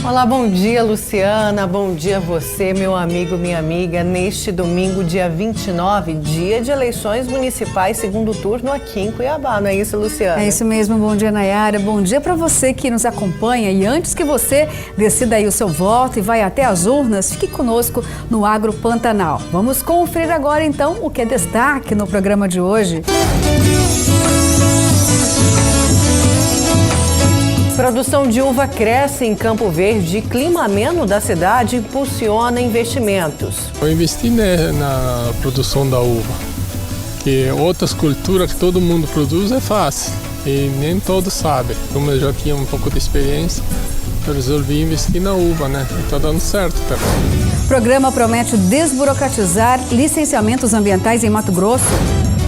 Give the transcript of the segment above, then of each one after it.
Olá, bom dia, Luciana, bom dia a você, meu amigo, minha amiga. Neste domingo, dia 29, dia de eleições municipais, segundo turno aqui em Cuiabá, não é isso, Luciana? É isso mesmo, bom dia, Nayara, bom dia para você que nos acompanha. E antes que você decida aí o seu voto e vai até as urnas, fique conosco no Agro Pantanal. Vamos conferir agora então o que é destaque no programa de hoje. Produção de uva cresce em Campo Verde e clima ameno da cidade impulsiona investimentos. Eu investi na produção da uva, que outras culturas que todo mundo produz é fácil e nem todos sabem. Como eu já tinha um pouco de experiência, eu resolvi investir na uva, né? E tá dando certo também. O programa promete desburocratizar licenciamentos ambientais em Mato Grosso.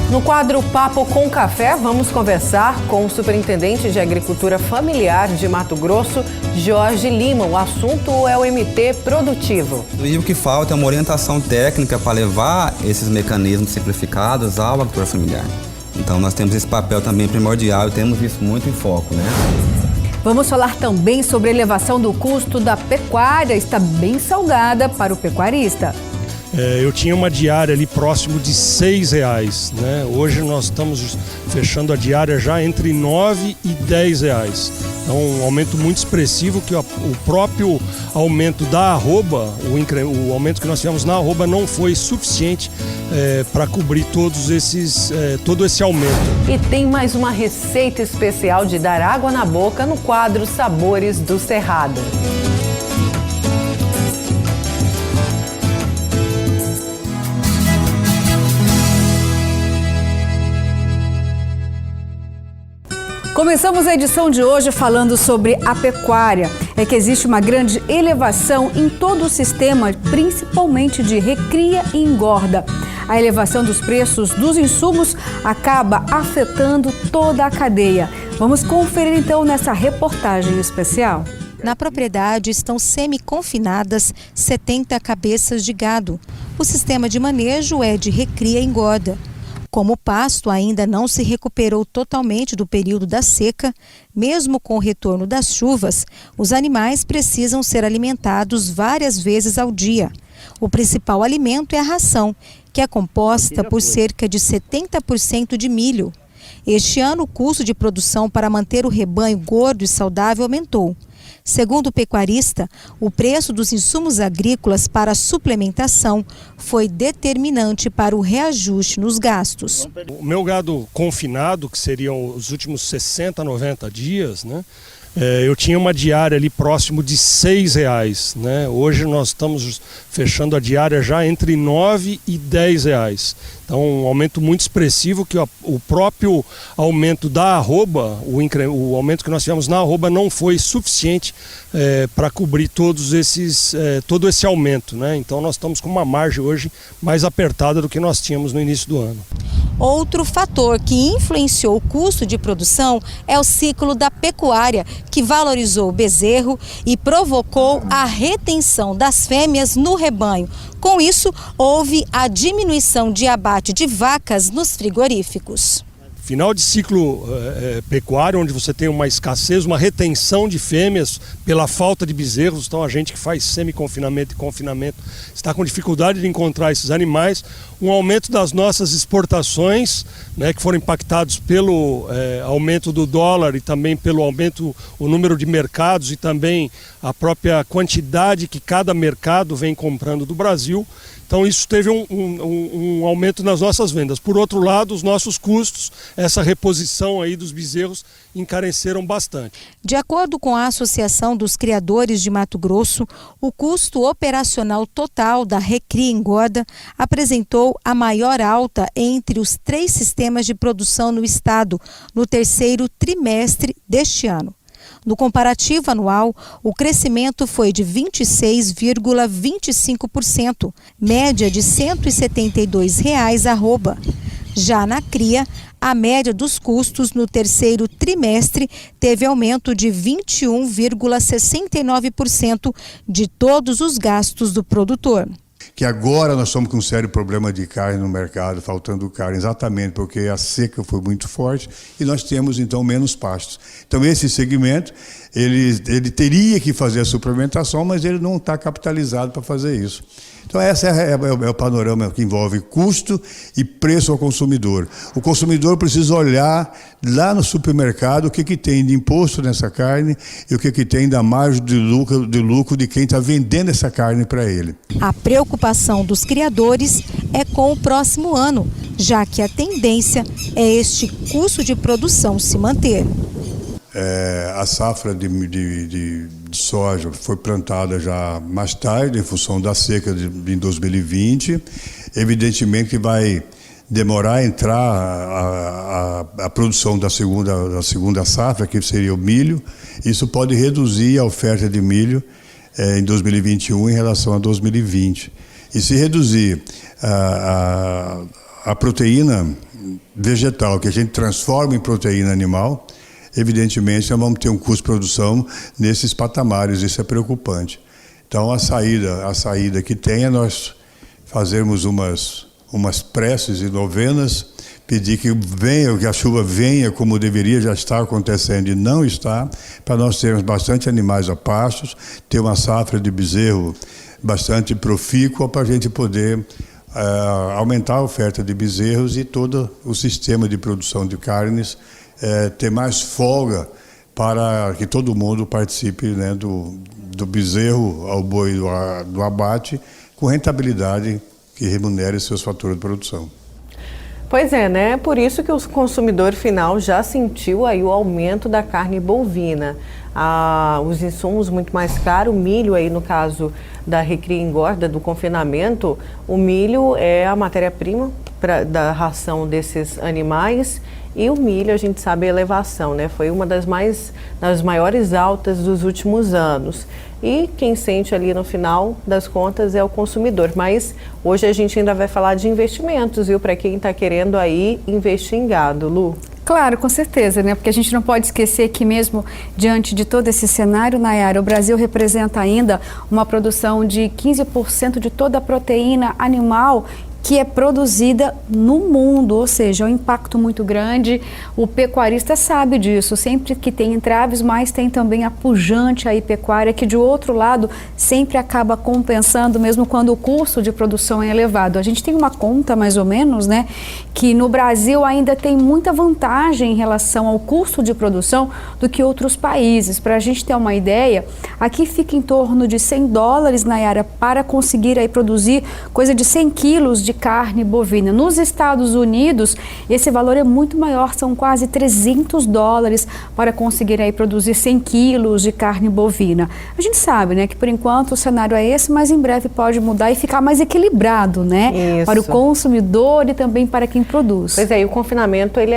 No quadro Papo com Café, vamos conversar com o superintendente de Agricultura Familiar de Mato Grosso, Jorge Lima. O assunto é o MT produtivo. E o que falta é uma orientação técnica para levar esses mecanismos simplificados à agricultura familiar. Então nós temos esse papel também primordial e temos isso muito em foco, né? Vamos falar também sobre a elevação do custo da pecuária. Está bem salgada para o pecuarista. Eu tinha uma diária ali próximo de R$6, né? Hoje nós estamos fechando a diária já entre R$9 e R$10. Então um aumento muito expressivo que o próprio aumento da arroba, o aumento que nós tivemos na arroba não foi suficiente para cobrir todo esse aumento. E tem mais uma receita especial de dar água na boca no quadro Sabores do Cerrado. Começamos a edição de hoje falando sobre a pecuária. É que existe uma grande elevação em todo o sistema, principalmente de recria e engorda. A elevação dos preços dos insumos acaba afetando toda a cadeia. Vamos conferir então nessa reportagem especial. Na propriedade estão semi-confinadas 70 cabeças de gado. O sistema de manejo é de recria e engorda. Como o pasto ainda não se recuperou totalmente do período da seca, mesmo com o retorno das chuvas, os animais precisam ser alimentados várias vezes ao dia. O principal alimento é a ração, que é composta por cerca de 70% de milho. Este ano, o custo de produção para manter o rebanho gordo e saudável aumentou. Segundo o pecuarista, o preço dos insumos agrícolas para a suplementação foi determinante para o reajuste nos gastos. O meu gado confinado, que seriam os últimos 60, 90 dias, né? Eu tinha uma diária ali próximo de R$6, né? Hoje nós estamos fechando a diária já entre R$9 e R$10. Então um aumento muito expressivo que o próprio aumento da arroba, o aumento que nós tivemos na arroba não foi suficiente para cobrir todo esse aumento, né? Então nós estamos com uma margem hoje mais apertada do que nós tínhamos no início do ano. Outro fator que influenciou o custo de produção é o ciclo da pecuária, que valorizou o bezerro e provocou a retenção das fêmeas no rebanho. Com isso, houve a diminuição de abate de vacas nos frigoríficos. Final de ciclo pecuário, onde você tem uma escassez, uma retenção de fêmeas pela falta de bezerros. Então a gente que faz semi-confinamento e confinamento está com dificuldade de encontrar esses animais. Um aumento das nossas exportações, né, que foram impactados pelo aumento do dólar e também pelo aumento o número de mercados e também a própria quantidade que cada mercado vem comprando do Brasil. Então isso teve um aumento nas nossas vendas. Por outro lado, os nossos custos, essa reposição aí dos bezerros, encareceram bastante. De acordo com a Associação dos Criadores de Mato Grosso, o custo operacional total da recria e engorda apresentou a maior alta entre os 3 sistemas de produção no estado no terceiro trimestre deste ano. No comparativo anual, o crescimento foi de 26,25%, média de R$ 172 arroba. Já na cria, a média dos custos no terceiro trimestre teve aumento de 21,69% de todos os gastos do produtor. Que agora nós estamos com um sério problema de carne no mercado, faltando carne, exatamente porque a seca foi muito forte e nós temos então menos pastos. Então esse segmento ele teria que fazer a suplementação, mas ele não está capitalizado para fazer isso. Então esse é o panorama que envolve custo e preço ao consumidor. O consumidor precisa olhar lá no supermercado o que tem de imposto nessa carne e o que tem da margem de lucro de quem está vendendo essa carne para ele. A preocupação dos criadores é com o próximo ano, já que a tendência é este custo de produção se manter. A safra de soja foi plantada já mais tarde, em função da seca em 2020. Evidentemente que vai demorar a entrar a produção da segunda safra, que seria o milho. Isso pode reduzir a oferta de milho em 2021 em relação a 2020. E se reduzir a proteína vegetal, que a gente transforma em proteína animal, evidentemente nós vamos ter um custo de produção nesses patamares, isso é preocupante. Então a saída que tem é nós fazermos umas preces e novenas, pedir que a chuva venha como deveria já estar acontecendo e não está, para nós termos bastante animais a pastos, ter uma safra de bezerro bastante profícua para a gente poder aumentar a oferta de bezerros e todo o sistema de produção de carnes ter mais folga para que todo mundo participe, né, do bezerro ao boi do abate com rentabilidade que remunere seus fatores de produção. Pois é, né? Por isso que o consumidor final já sentiu aí o aumento da carne bovina. Os insumos muito mais caros, o milho aí no caso da recria e engorda, do confinamento, o milho é a matéria-prima da ração desses animais. E o milho, a gente sabe a elevação, né? Foi uma das maiores altas dos últimos anos. E quem sente ali no final das contas é o consumidor. Mas hoje a gente ainda vai falar de investimentos, viu? Para quem está querendo aí investir em gado, Lu. Claro, com certeza, né? Porque a gente não pode esquecer que mesmo diante de todo esse cenário, Nayara, o Brasil representa ainda uma produção de 15% de toda a proteína animal que é produzida no mundo, ou seja, é um impacto muito grande. O pecuarista sabe disso, sempre que tem entraves, mas tem também a pujante aí pecuária, que de outro lado sempre acaba compensando, mesmo quando o custo de produção é elevado. A gente tem uma conta mais ou menos, né, que no Brasil ainda tem muita vantagem em relação ao custo de produção do que outros países. Para a gente ter uma ideia, aqui fica em torno de $100, Nayara, para conseguir aí produzir coisa de 100 quilos de carne bovina. Nos Estados Unidos, esse valor é muito maior, são quase $300 para conseguir aí produzir 100 quilos de carne bovina. A gente sabe, né, que por enquanto o cenário é esse, mas em breve pode mudar e ficar mais equilibrado, né? Isso. Para o consumidor e também para quem produz. Pois é, e o confinamento ele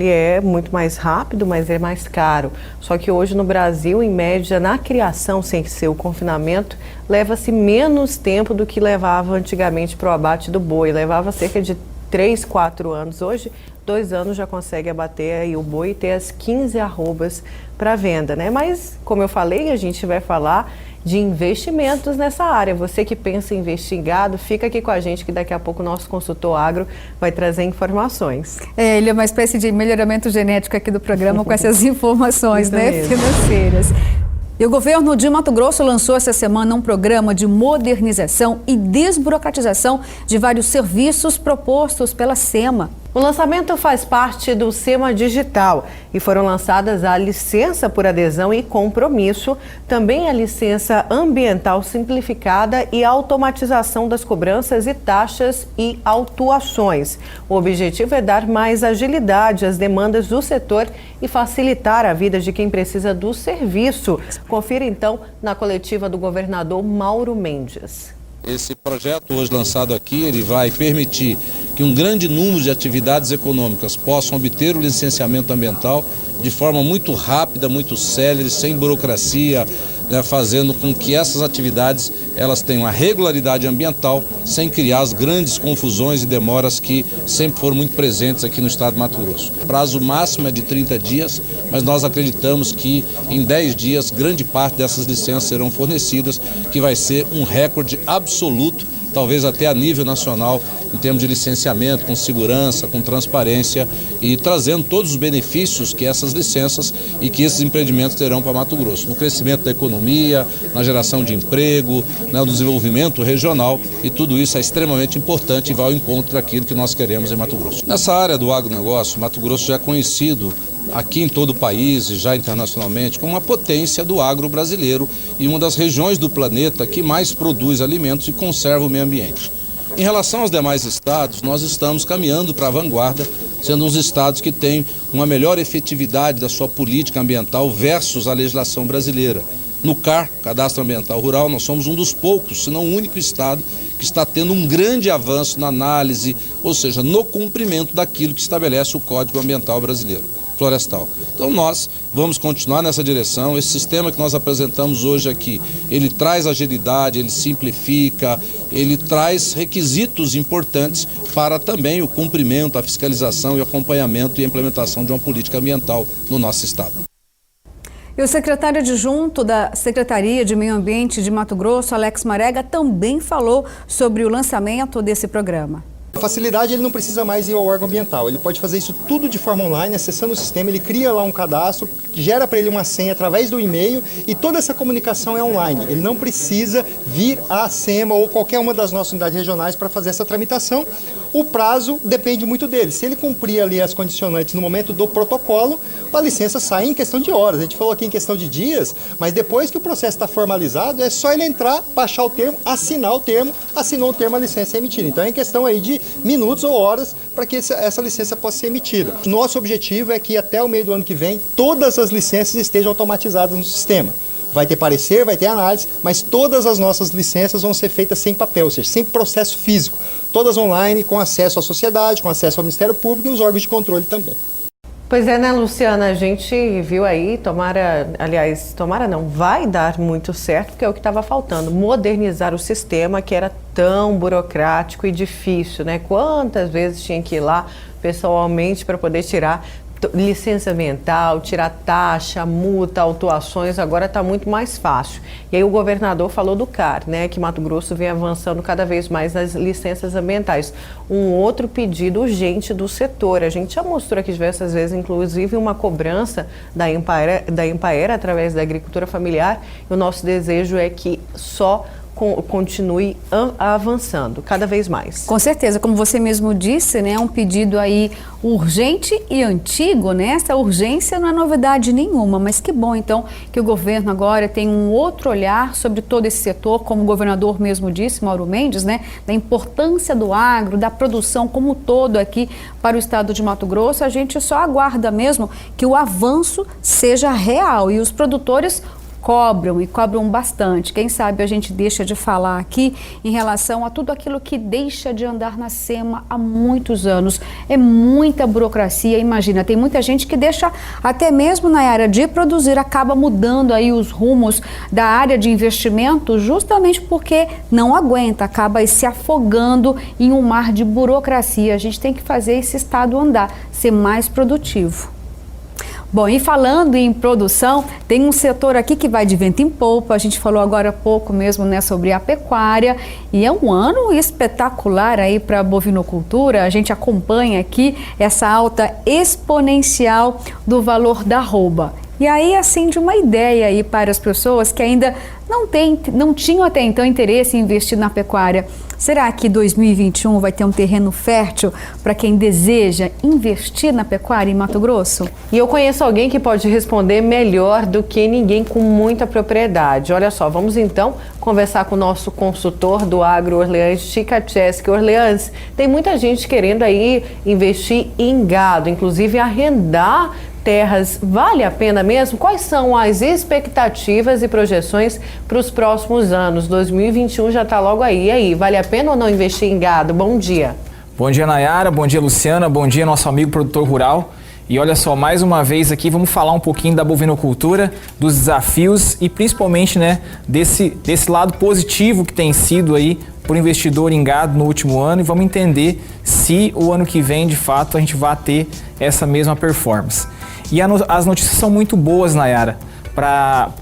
é muito mais rápido, mas é mais caro. Só que hoje no Brasil, em média, na criação, sem ser o confinamento, leva-se menos tempo do que levava antigamente para o abate do boi. Levava cerca de 3, 4 anos. Hoje, 2 anos já consegue abater aí o boi e ter as 15 arrobas para venda, né? Mas, como eu falei, a gente vai falar de investimentos nessa área. Você que pensa em investir em gado, fica aqui com a gente que daqui a pouco o nosso consultor agro vai trazer informações. Ele é uma espécie de melhoramento genético aqui do programa com essas informações, né, financeiras. E o governo de Mato Grosso lançou essa semana um programa de modernização e desburocratização de vários serviços propostos pela SEMA. O lançamento faz parte do SEMA Digital e foram lançadas a licença por adesão e compromisso, também a licença ambiental simplificada e a automatização das cobranças e taxas e autuações. O objetivo é dar mais agilidade às demandas do setor e facilitar a vida de quem precisa do serviço. Confira então na coletiva do governador Mauro Mendes. Esse projeto hoje lançado aqui, ele vai permitir que um grande número de atividades econômicas possam obter o licenciamento ambiental de forma muito rápida, muito célere, sem burocracia, né, fazendo com que essas atividades elas tenham a regularidade ambiental sem criar as grandes confusões e demoras que sempre foram muito presentes aqui no estado de Mato Grosso. O prazo máximo é de 30 dias, mas nós acreditamos que em 10 dias grande parte dessas licenças serão fornecidas, que vai ser um recorde absoluto, talvez até a nível nacional, em termos de licenciamento, com segurança, com transparência e trazendo todos os benefícios que essas licenças e que esses empreendimentos terão para Mato Grosso, no crescimento da economia, na geração de emprego, no desenvolvimento regional, e tudo isso é extremamente importante e vai ao encontro daquilo que nós queremos em Mato Grosso. Nessa área do agronegócio, Mato Grosso já é conhecido aqui em todo o país e já internacionalmente como uma potência do agro brasileiro e uma das regiões do planeta que mais produz alimentos e conserva o meio ambiente. Em relação aos demais estados, nós estamos caminhando para a vanguarda, sendo uns estados que têm uma melhor efetividade da sua política ambiental versus a legislação brasileira. No CAR, Cadastro Ambiental Rural, nós somos um dos poucos, se não o único estado que está tendo um grande avanço na análise, ou seja, no cumprimento daquilo que estabelece o Código Ambiental Brasileiro Florestal. Então nós vamos continuar nessa direção. Esse sistema que nós apresentamos hoje aqui, ele traz agilidade, ele simplifica, ele traz requisitos importantes para também o cumprimento, a fiscalização e acompanhamento e implementação de uma política ambiental no nosso estado. E o secretário adjunto da Secretaria de Meio Ambiente de Mato Grosso, Alex Marega, também falou sobre o lançamento desse programa. A facilidade, ele não precisa mais ir ao órgão ambiental, ele pode fazer isso tudo de forma online, acessando o sistema, ele cria lá um cadastro, gera para ele uma senha através do e-mail e toda essa comunicação é online. Ele não precisa vir à SEMA ou qualquer uma das nossas unidades regionais para fazer essa tramitação. O prazo depende muito dele. Se ele cumprir ali as condicionantes no momento do protocolo, a licença sai em questão de horas. A gente falou aqui em questão de dias, mas depois que o processo está formalizado, é só ele entrar, baixar o termo, assinar o termo, assinou o termo, a licença é emitida. Então é em questão aí de minutos ou horas para que essa licença possa ser emitida. Nosso objetivo é que até o meio do ano que vem, todas as licenças estejam automatizadas no sistema. Vai ter parecer, vai ter análise, mas todas as nossas licenças vão ser feitas sem papel, ou seja, sem processo físico. Todas online, com acesso à sociedade, com acesso ao Ministério Público e os órgãos de controle também. Pois é, né, Luciana? A gente viu aí, tomara não, vai dar muito certo, porque é o que estava faltando, modernizar o sistema que era tão burocrático e difícil, né? Quantas vezes tinha que ir lá pessoalmente para poder tirar licença ambiental, tirar taxa, multa, autuações, agora está muito mais fácil. E aí o governador falou do CAR, né, que Mato Grosso vem avançando cada vez mais nas licenças ambientais. Um outro pedido urgente do setor, a gente já mostrou aqui diversas vezes, inclusive uma cobrança da Empaera através da agricultura familiar, e o nosso desejo é que só continue avançando cada vez mais. Com certeza, como você mesmo disse, né, é um pedido aí urgente e antigo, né? Essa urgência não é novidade nenhuma, mas que bom então que o governo agora tem um outro olhar sobre todo esse setor, como o governador mesmo disse, Mauro Mendes, né, da importância do agro, da produção como um todo aqui para o estado de Mato Grosso. A gente só aguarda mesmo que o avanço seja real e os produtores cobram e cobram bastante. Quem sabe a gente deixa de falar aqui em relação a tudo aquilo que deixa de andar na SEMA há muitos anos. É muita burocracia, imagina, tem muita gente que deixa até mesmo na área de produzir, acaba mudando aí os rumos da área de investimento justamente porque não aguenta, acaba se afogando em um mar de burocracia. A gente tem que fazer esse estado andar, ser mais produtivo. Bom, e falando em produção, tem um setor aqui que vai de vento em popa. A gente falou agora há pouco mesmo, né, sobre a pecuária, e é um ano espetacular aí para a bovinocultura. A gente acompanha aqui essa alta exponencial do valor da arroba. E aí acende uma ideia aí para as pessoas que ainda não tinham até então interesse em investir na pecuária. Será que 2021 vai ter um terreno fértil para quem deseja investir na pecuária em Mato Grosso? E eu conheço alguém que pode responder melhor do que ninguém com muita propriedade. Olha só, vamos então conversar com o nosso consultor do Agro Orleans, Chica Chesky. Orleans, tem muita gente querendo aí investir em gado, inclusive arrendar terras. Vale a pena mesmo? Quais são as expectativas e projeções para os próximos anos? 2021 já está logo aí. E aí, vale a pena ou não investir em gado? Bom dia. Bom dia, Nayara. Bom dia, Luciana. Bom dia, nosso amigo produtor rural. E olha só, mais uma vez aqui vamos falar um pouquinho da bovinocultura, dos desafios e principalmente, né, desse lado positivo que tem sido aí por investidor em gado no último ano, e vamos entender se o ano que vem, de fato, a gente vai ter essa mesma performance. E as notícias são muito boas, Nayara, para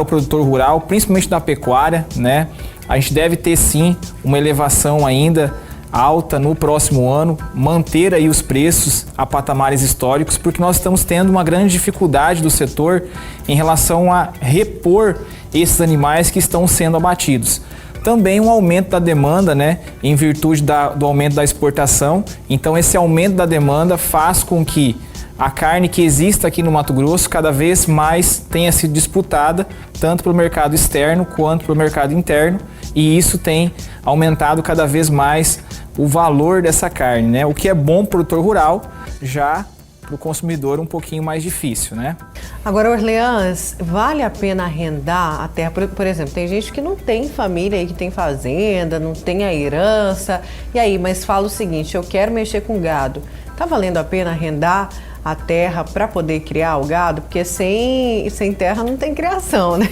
o produtor rural, principalmente da pecuária, né? A gente deve ter sim uma elevação ainda alta no próximo ano, manter aí os preços a patamares históricos, porque nós estamos tendo uma grande dificuldade do setor em relação a repor esses animais que estão sendo abatidos. Também um aumento da demanda, né, em virtude do aumento da exportação. Então esse aumento da demanda faz com que a carne que existe aqui no Mato Grosso cada vez mais tenha sido disputada, tanto pelo mercado externo quanto pelo mercado interno, e isso tem aumentado cada vez mais o valor dessa carne, né? O que é bom para o produtor rural, já para o consumidor um pouquinho mais difícil, né? Agora, Orleans, vale a pena arrendar a terra? Por exemplo, tem gente que não tem família aí, que tem fazenda, não tem a herança, e aí, mas fala o seguinte, eu quero mexer com gado. Tá valendo a pena arrendar a terra para poder criar o gado? Porque sem terra não tem criação, né?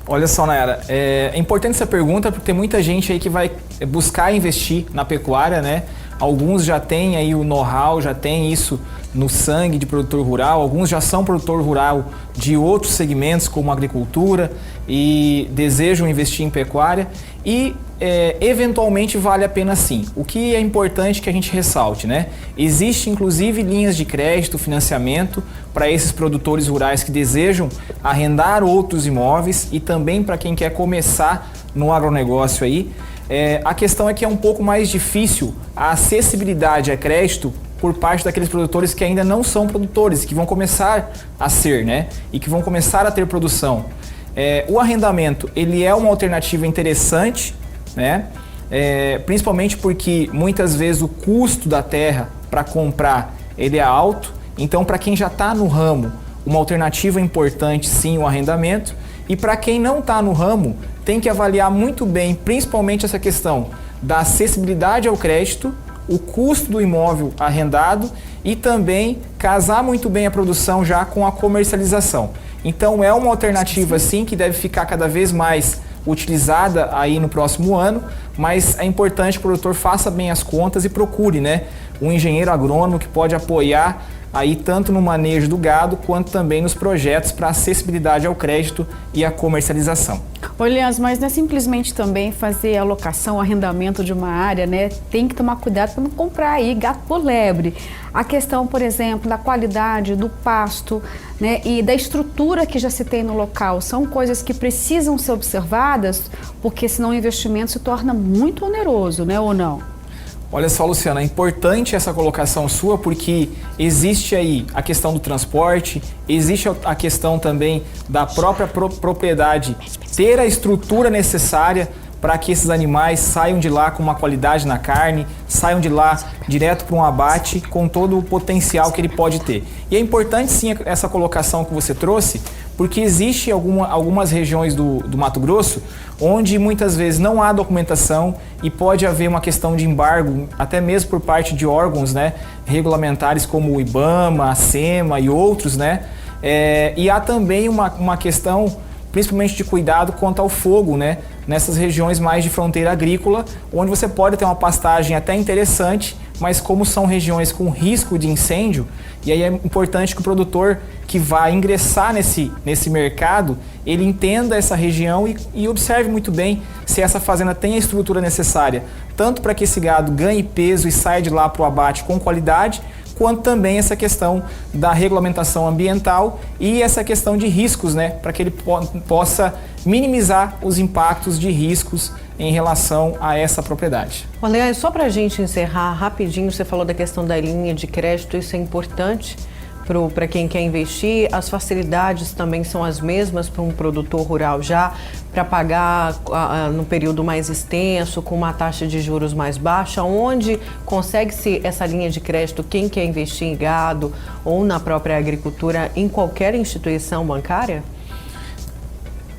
Olha só, Nayara, é importante essa pergunta porque tem muita gente aí que vai buscar investir na pecuária, né? Alguns já têm aí o know-how, já tem isso no sangue de produtor rural, alguns já são produtor rural de outros segmentos como agricultura e desejam investir em pecuária e eventualmente vale a pena sim. O que é importante que a gente ressalte, né? Existe inclusive linhas de crédito, financiamento para esses produtores rurais que desejam arrendar outros imóveis e também para quem quer começar no agronegócio aí. A questão é que é um pouco mais difícil a acessibilidade a crédito por parte daqueles produtores que ainda não são produtores, que vão começar a ser, né? E que vão começar a ter produção. O arrendamento, ele é uma alternativa interessante, né? Principalmente porque muitas vezes o custo da terra para comprar, ele é alto. Então, para quem já está no ramo, uma alternativa importante sim o arrendamento. E para quem não está no ramo, tem que avaliar muito bem, principalmente essa questão da acessibilidade ao crédito, o custo do imóvel arrendado e também casar muito bem a produção já com a comercialização. Então é uma alternativa sim que deve ficar cada vez mais utilizada aí no próximo ano, mas é importante que o produtor faça bem as contas e procure, né, um engenheiro agrônomo que pode apoiar aí tanto no manejo do gado quanto também nos projetos para acessibilidade ao crédito e à comercialização. Orleans, mas não é simplesmente também fazer a locação, arrendamento de uma área, né? Tem que tomar cuidado para não comprar aí gato por lebre. A questão, por exemplo, da qualidade do pasto, né, e da estrutura que já se tem no local, são coisas que precisam ser observadas, porque senão o investimento se torna muito oneroso, né, ou não? Olha só, Luciana, é importante essa colocação sua porque existe aí a questão do transporte, existe a questão também da própria propriedade ter a estrutura necessária para que esses animais saiam de lá com uma qualidade na carne, saiam de lá direto para um abate com todo o potencial que ele pode ter. E é importante sim essa colocação que você trouxe, porque existe algumas regiões do Mato Grosso onde muitas vezes não há documentação e pode haver uma questão de embargo, até mesmo por parte de órgãos, né, regulamentares como o IBAMA, a SEMA e outros, né? E há também uma questão, principalmente de cuidado quanto ao fogo, né? Nessas regiões mais de fronteira agrícola, onde você pode ter uma pastagem até interessante, mas como são regiões com risco de incêndio, e aí é importante que o produtor que vai ingressar nesse mercado, ele entenda essa região e observe muito bem se essa fazenda tem a estrutura necessária, tanto para que esse gado ganhe peso e saia de lá para o abate com qualidade, quanto também essa questão da regulamentação ambiental e essa questão de riscos, né, para que ele possa minimizar os impactos de riscos em relação a essa propriedade. Olha, só para a gente encerrar rapidinho, você falou da questão da linha de crédito, isso é importante para quem quer investir. As facilidades também são as mesmas para um produtor rural já, para pagar no período mais extenso, com uma taxa de juros mais baixa, onde consegue-se essa linha de crédito quem quer investir em gado ou na própria agricultura em qualquer instituição bancária?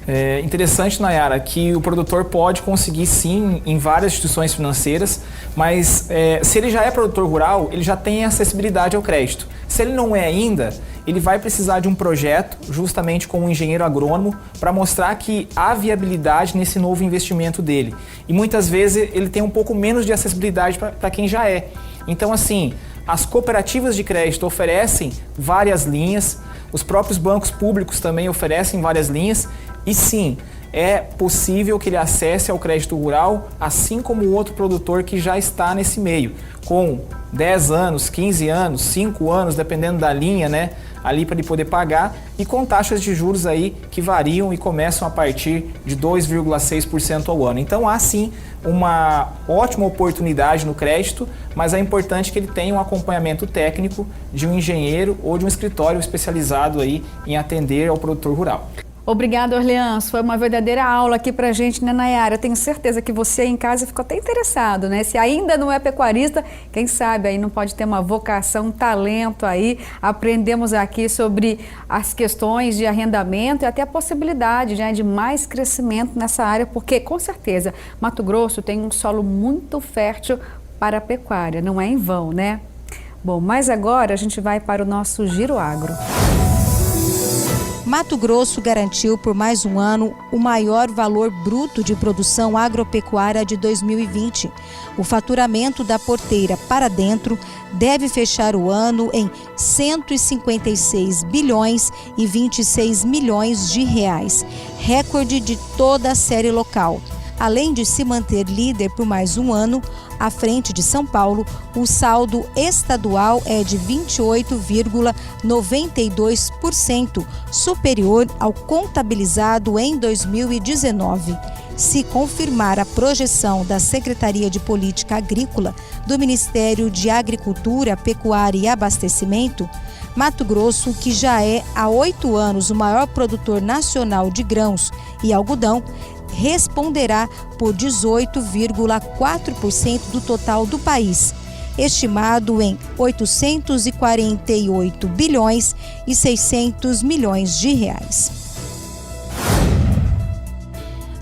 É interessante, Nayara, que o produtor pode conseguir sim em várias instituições financeiras, mas se ele já é produtor rural, ele já tem acessibilidade ao crédito. Se ele não é ainda, ele vai precisar de um projeto, justamente com um engenheiro agrônomo, para mostrar que há viabilidade nesse novo investimento dele. E muitas vezes ele tem um pouco menos de acessibilidade para quem já é. Então, assim, as cooperativas de crédito oferecem várias linhas, os próprios bancos públicos também oferecem várias linhas, e sim, é possível que ele acesse ao crédito rural, assim como o outro produtor que já está nesse meio, com 10 anos, 15 anos, 5 anos, dependendo da linha, né, ali para ele poder pagar, e com taxas de juros aí que variam e começam a partir de 2,6% ao ano. Então há sim uma ótima oportunidade no crédito, mas é importante que ele tenha um acompanhamento técnico de um engenheiro ou de um escritório especializado aí em atender ao produtor rural. Obrigada, Orleans. Foi uma verdadeira aula aqui pra gente, né, Nayara? Eu tenho certeza que você aí em casa ficou até interessado, né? Se ainda não é pecuarista, quem sabe aí não pode ter uma vocação, um talento aí. Aprendemos aqui sobre as questões de arrendamento e até a possibilidade, né, de mais crescimento nessa área, porque com certeza Mato Grosso tem um solo muito fértil para a pecuária, não é em vão, né? Bom, mas agora a gente vai para o nosso Giro Agro. Mato Grosso garantiu por mais um ano o maior valor bruto de produção agropecuária de 2020. O faturamento da porteira para dentro deve fechar o ano em 156 bilhões e 26 milhões de reais, recorde de toda a série local. Além de se manter líder por mais um ano, à frente de São Paulo, o saldo estadual é de 28,92%, superior ao contabilizado em 2019. Se confirmar a projeção da Secretaria de Política Agrícola do Ministério de Agricultura, Pecuária e Abastecimento, Mato Grosso, que já é há 8 anos o maior produtor nacional de grãos e algodão, responderá por 18,4% do total do país, estimado em 848 bilhões e 600 milhões de reais.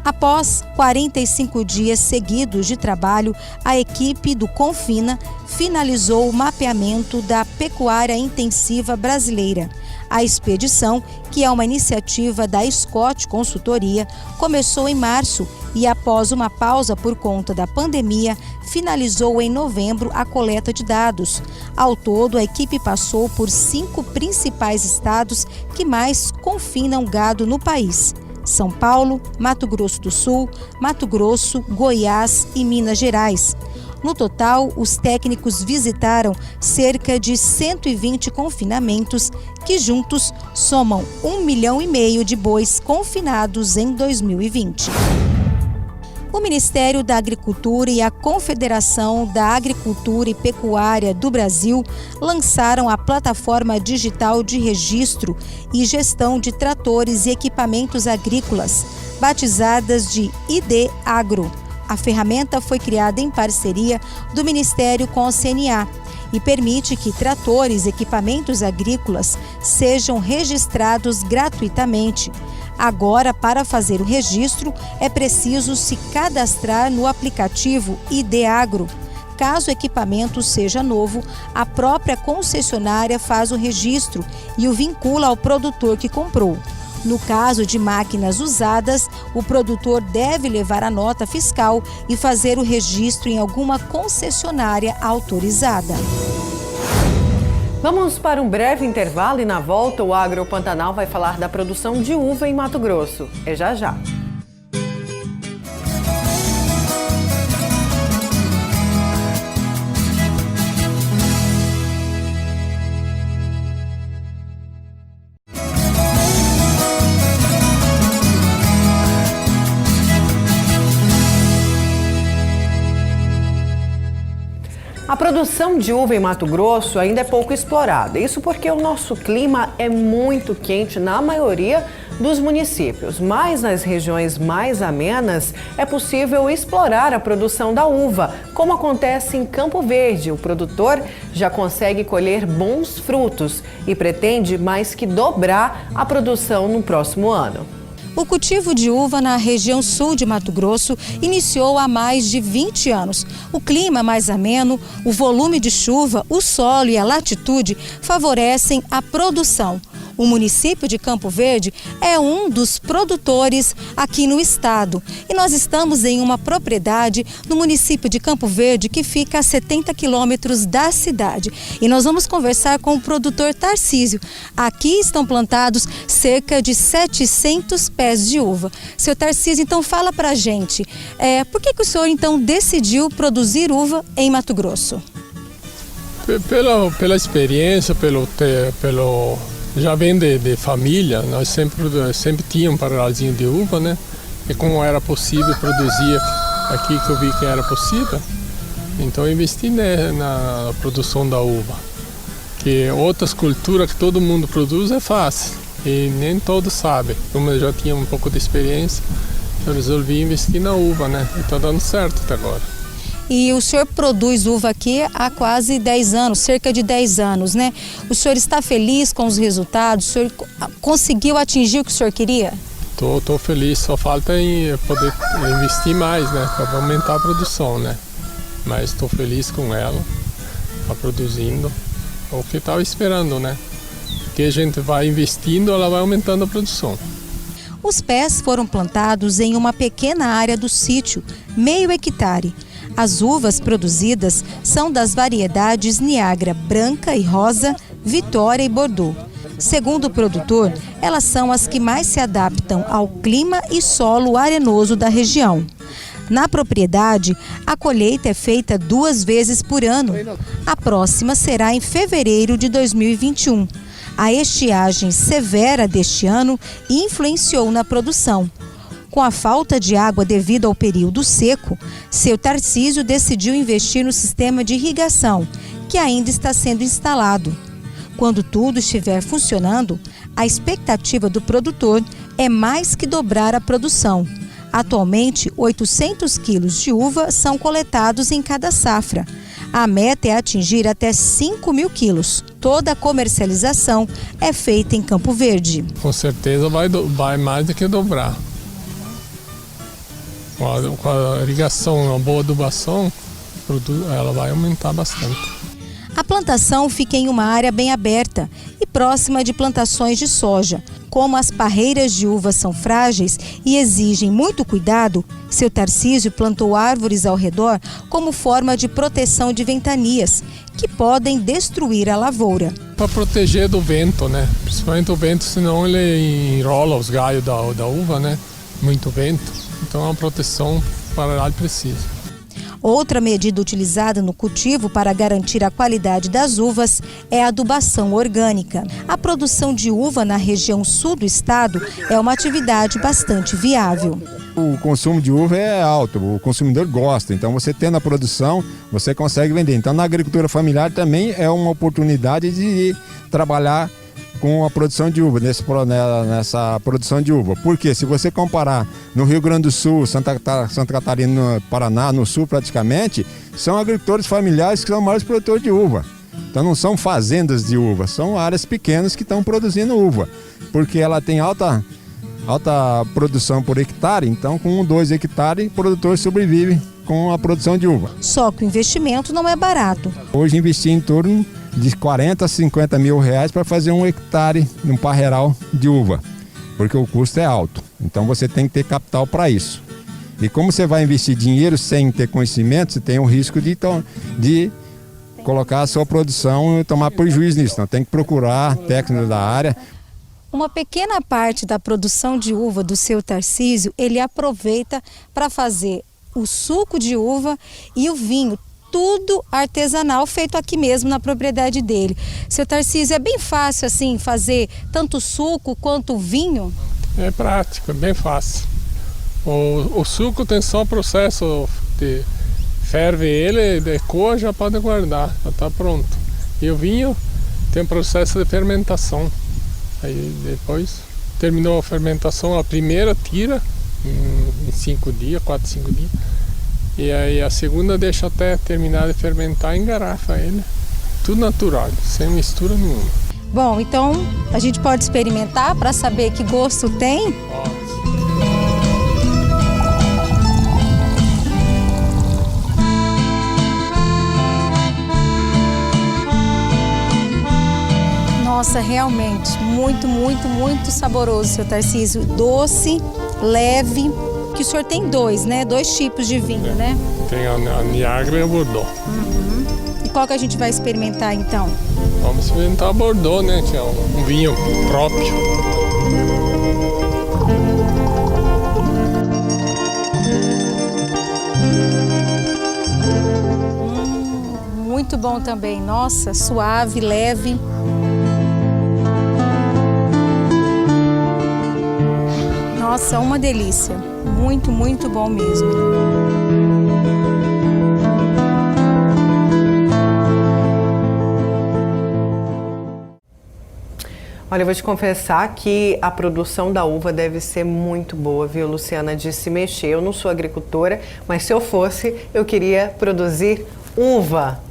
Após 45 dias seguidos de trabalho, a equipe do Confina finalizou o mapeamento da pecuária intensiva brasileira. A expedição, que é uma iniciativa da Scott Consultoria, começou em março e, após uma pausa por conta da pandemia, finalizou em novembro a coleta de dados. Ao todo, a equipe passou por 5 principais estados que mais confinam gado no país: São Paulo, Mato Grosso do Sul, Mato Grosso, Goiás e Minas Gerais. No total, os técnicos visitaram cerca de 120 confinamentos, que juntos somam 1,5 milhão de bois confinados em 2020. O Ministério da Agricultura e a Confederação da Agricultura e Pecuária do Brasil lançaram a plataforma digital de registro e gestão de tratores e equipamentos agrícolas, batizadas de ID Agro. A ferramenta foi criada em parceria do Ministério com a CNA e permite que tratores e equipamentos agrícolas sejam registrados gratuitamente. Agora, para fazer o registro, é preciso se cadastrar no aplicativo ID Agro. Caso o equipamento seja novo, a própria concessionária faz o registro e o vincula ao produtor que comprou. No caso de máquinas usadas, o produtor deve levar a nota fiscal e fazer o registro em alguma concessionária autorizada. Vamos para um breve intervalo e na volta o Agro Pantanal vai falar da produção de uva em Mato Grosso. É já já. A produção de uva em Mato Grosso ainda é pouco explorada. Isso porque o nosso clima é muito quente na maioria dos municípios. Mas nas regiões mais amenas é possível explorar a produção da uva, como acontece em Campo Verde. O produtor já consegue colher bons frutos e pretende mais que dobrar a produção no próximo ano. O cultivo de uva na região sul de Mato Grosso iniciou há mais de 20 anos. O clima mais ameno, o volume de chuva, o solo e a latitude favorecem a produção. O município de Campo Verde é um dos produtores aqui no estado. E nós estamos em uma propriedade no município de Campo Verde que fica a 70 quilômetros da cidade. E nós vamos conversar com o produtor Tarcísio. Aqui estão plantados cerca de 700 pés de uva. Seu Tarcísio, então fala pra gente, por que o senhor então decidiu produzir uva em Mato Grosso? Pela experiência, pelo já vem de família, nós sempre tínhamos um paralelzinho de uva, né? E como era possível produzir aqui, que eu vi que era possível, então eu investi na produção da uva. Que outras culturas que todo mundo produz é fácil e nem todos sabem. Como eu já tinha um pouco de experiência, eu resolvi investir na uva, né? E está dando certo até agora. E o senhor produz uva aqui há quase 10 anos, cerca de 10 anos, né? O senhor está feliz com os resultados? O senhor conseguiu atingir o que o senhor queria? Tô feliz, só falta em poder investir mais, né? Para aumentar a produção, né? Mas estou feliz com ela, está produzindo o que estava esperando, né? Que a gente vai investindo, ela vai aumentando a produção. Os pés foram plantados em uma pequena área do sítio, meio hectare. As uvas produzidas são das variedades Niagara branca e rosa, Vitória e Bordeaux. Segundo o produtor, elas são as que mais se adaptam ao clima e solo arenoso da região. Na propriedade, a colheita é feita 2 vezes por ano. A próxima será em fevereiro de 2021. A estiagem severa deste ano influenciou na produção. Com a falta de água devido ao período seco, seu Tarcísio decidiu investir no sistema de irrigação, que ainda está sendo instalado. Quando tudo estiver funcionando, a expectativa do produtor é mais que dobrar a produção. Atualmente, 800 quilos de uva são coletados em cada safra. A meta é atingir até 5.000 quilos. Toda a comercialização é feita em Campo Verde. Com certeza vai mais do que dobrar. Com a irrigação, uma boa adubação, ela vai aumentar bastante. A plantação fica em uma área bem aberta e próxima de plantações de soja. Como as parreiras de uva são frágeis e exigem muito cuidado, seu Tarcísio plantou árvores ao redor como forma de proteção de ventanias, que podem destruir a lavoura. Para proteger do vento, né? Principalmente o vento, senão ele enrola os galhos da uva, né? Muito vento. Então é uma proteção para ele precisa. Outra medida utilizada no cultivo para garantir a qualidade das uvas é a adubação orgânica. A produção de uva na região sul do estado é uma atividade bastante viável. O consumo de uva é alto, o consumidor gosta, então você tendo a produção, você consegue vender. Então na agricultura familiar também é uma oportunidade de trabalhar com a produção de uva, nessa produção de uva. Porque se você comparar no Rio Grande do Sul, Santa Catarina, no Paraná, no Sul praticamente, são agricultores familiares que são os maiores produtores de uva. Então não são fazendas de uva, são áreas pequenas que estão produzindo uva. Porque ela tem alta produção por hectare, então com 2 hectares o produtor sobrevive com a produção de uva. Só que o investimento não é barato. Hoje investir em torno de 40 a 50 mil reais para fazer 1 hectare num parreiral de uva, porque o custo é alto, então você tem que ter capital para isso. E como você vai investir dinheiro sem ter conhecimento, você tem o risco de colocar a sua produção e tomar prejuízo nisso, então tem que procurar técnicos da área. Uma pequena parte da produção de uva do seu Tarcísio, ele aproveita para fazer o suco de uva e o vinho. Tudo artesanal, feito aqui mesmo na propriedade dele. Seu Tarcísio, é bem fácil assim fazer tanto suco quanto vinho? É prático, é bem fácil. O suco tem só o processo de ferve ele, decor, já pode guardar, já está pronto. E o vinho tem um processo de fermentação. Aí depois terminou a fermentação, a primeira tira em 5 dias, 4, 5 dias. E aí a segunda deixa até terminar de fermentar e engarafa ele. Tudo natural, sem mistura nenhuma. Bom, então a gente pode experimentar para saber que gosto tem? Nossa, realmente, muito, muito, muito saboroso, seu Tarcísio. Doce, leve, que o senhor tem dois, né? 2 tipos de vinho, né? Tem a Niagara e a Bordeaux. E qual que a gente vai experimentar, então? Vamos experimentar a Bordeaux, né? Que é um vinho próprio. Muito bom também. Nossa, suave, leve. Nossa, uma delícia. Muito, muito bom mesmo. Olha, eu vou te confessar que a produção da uva deve ser muito boa, viu, Luciana? De se mexer. Eu não sou agricultora, mas se eu fosse, eu queria produzir uva.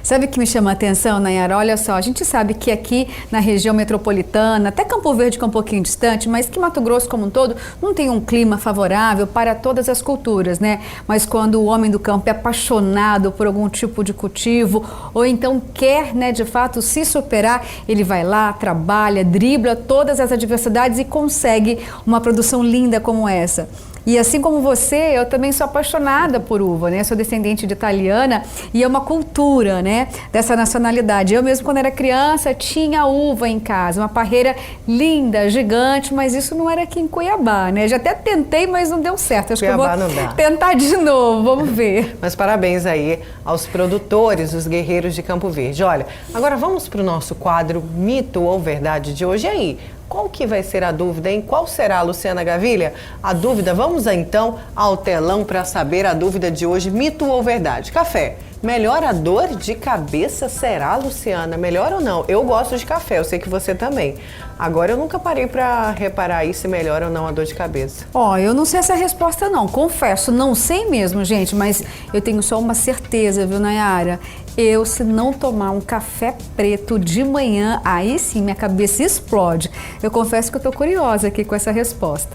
Sabe o que me chama a atenção, Nayara? Olha só, a gente sabe que aqui na região metropolitana, até Campo Verde, que é um pouquinho distante, mas que Mato Grosso como um todo não tem um clima favorável para todas as culturas, né? Mas quando o homem do campo é apaixonado por algum tipo de cultivo ou então quer, né, de fato se superar, ele vai lá, trabalha, dribla todas as adversidades e consegue uma produção linda como essa. E assim como você, eu também sou apaixonada por uva, né? Sou descendente de italiana e é uma cultura, né, dessa nacionalidade. Eu mesmo, quando era criança, tinha uva em casa, uma parreira linda, gigante, mas isso não era aqui em Cuiabá, né? Já até tentei, mas não deu certo. Acho Cuiabá que eu vou não dá. tentar de novo, vamos ver. Mas parabéns aí aos produtores, os guerreiros de Campo Verde. Olha, agora vamos para o nosso quadro Mito ou Verdade de hoje. E aí, qual que vai ser a dúvida, hein? Qual será, Luciana Gavilha? A dúvida, vamos então ao telão para saber a dúvida de hoje, mito ou verdade? Café, melhor a dor de cabeça será, Luciana? Melhor ou não? Eu gosto de café, eu sei que você também. Agora eu nunca parei para reparar aí se melhora ou não a dor de cabeça. Ó, eu não sei essa resposta não, confesso, não sei mesmo, gente, mas eu tenho só uma certeza, viu, Nayara? Eu, se não tomar um café preto de manhã, aí sim minha cabeça explode. Eu confesso que eu tô curiosa aqui com essa resposta.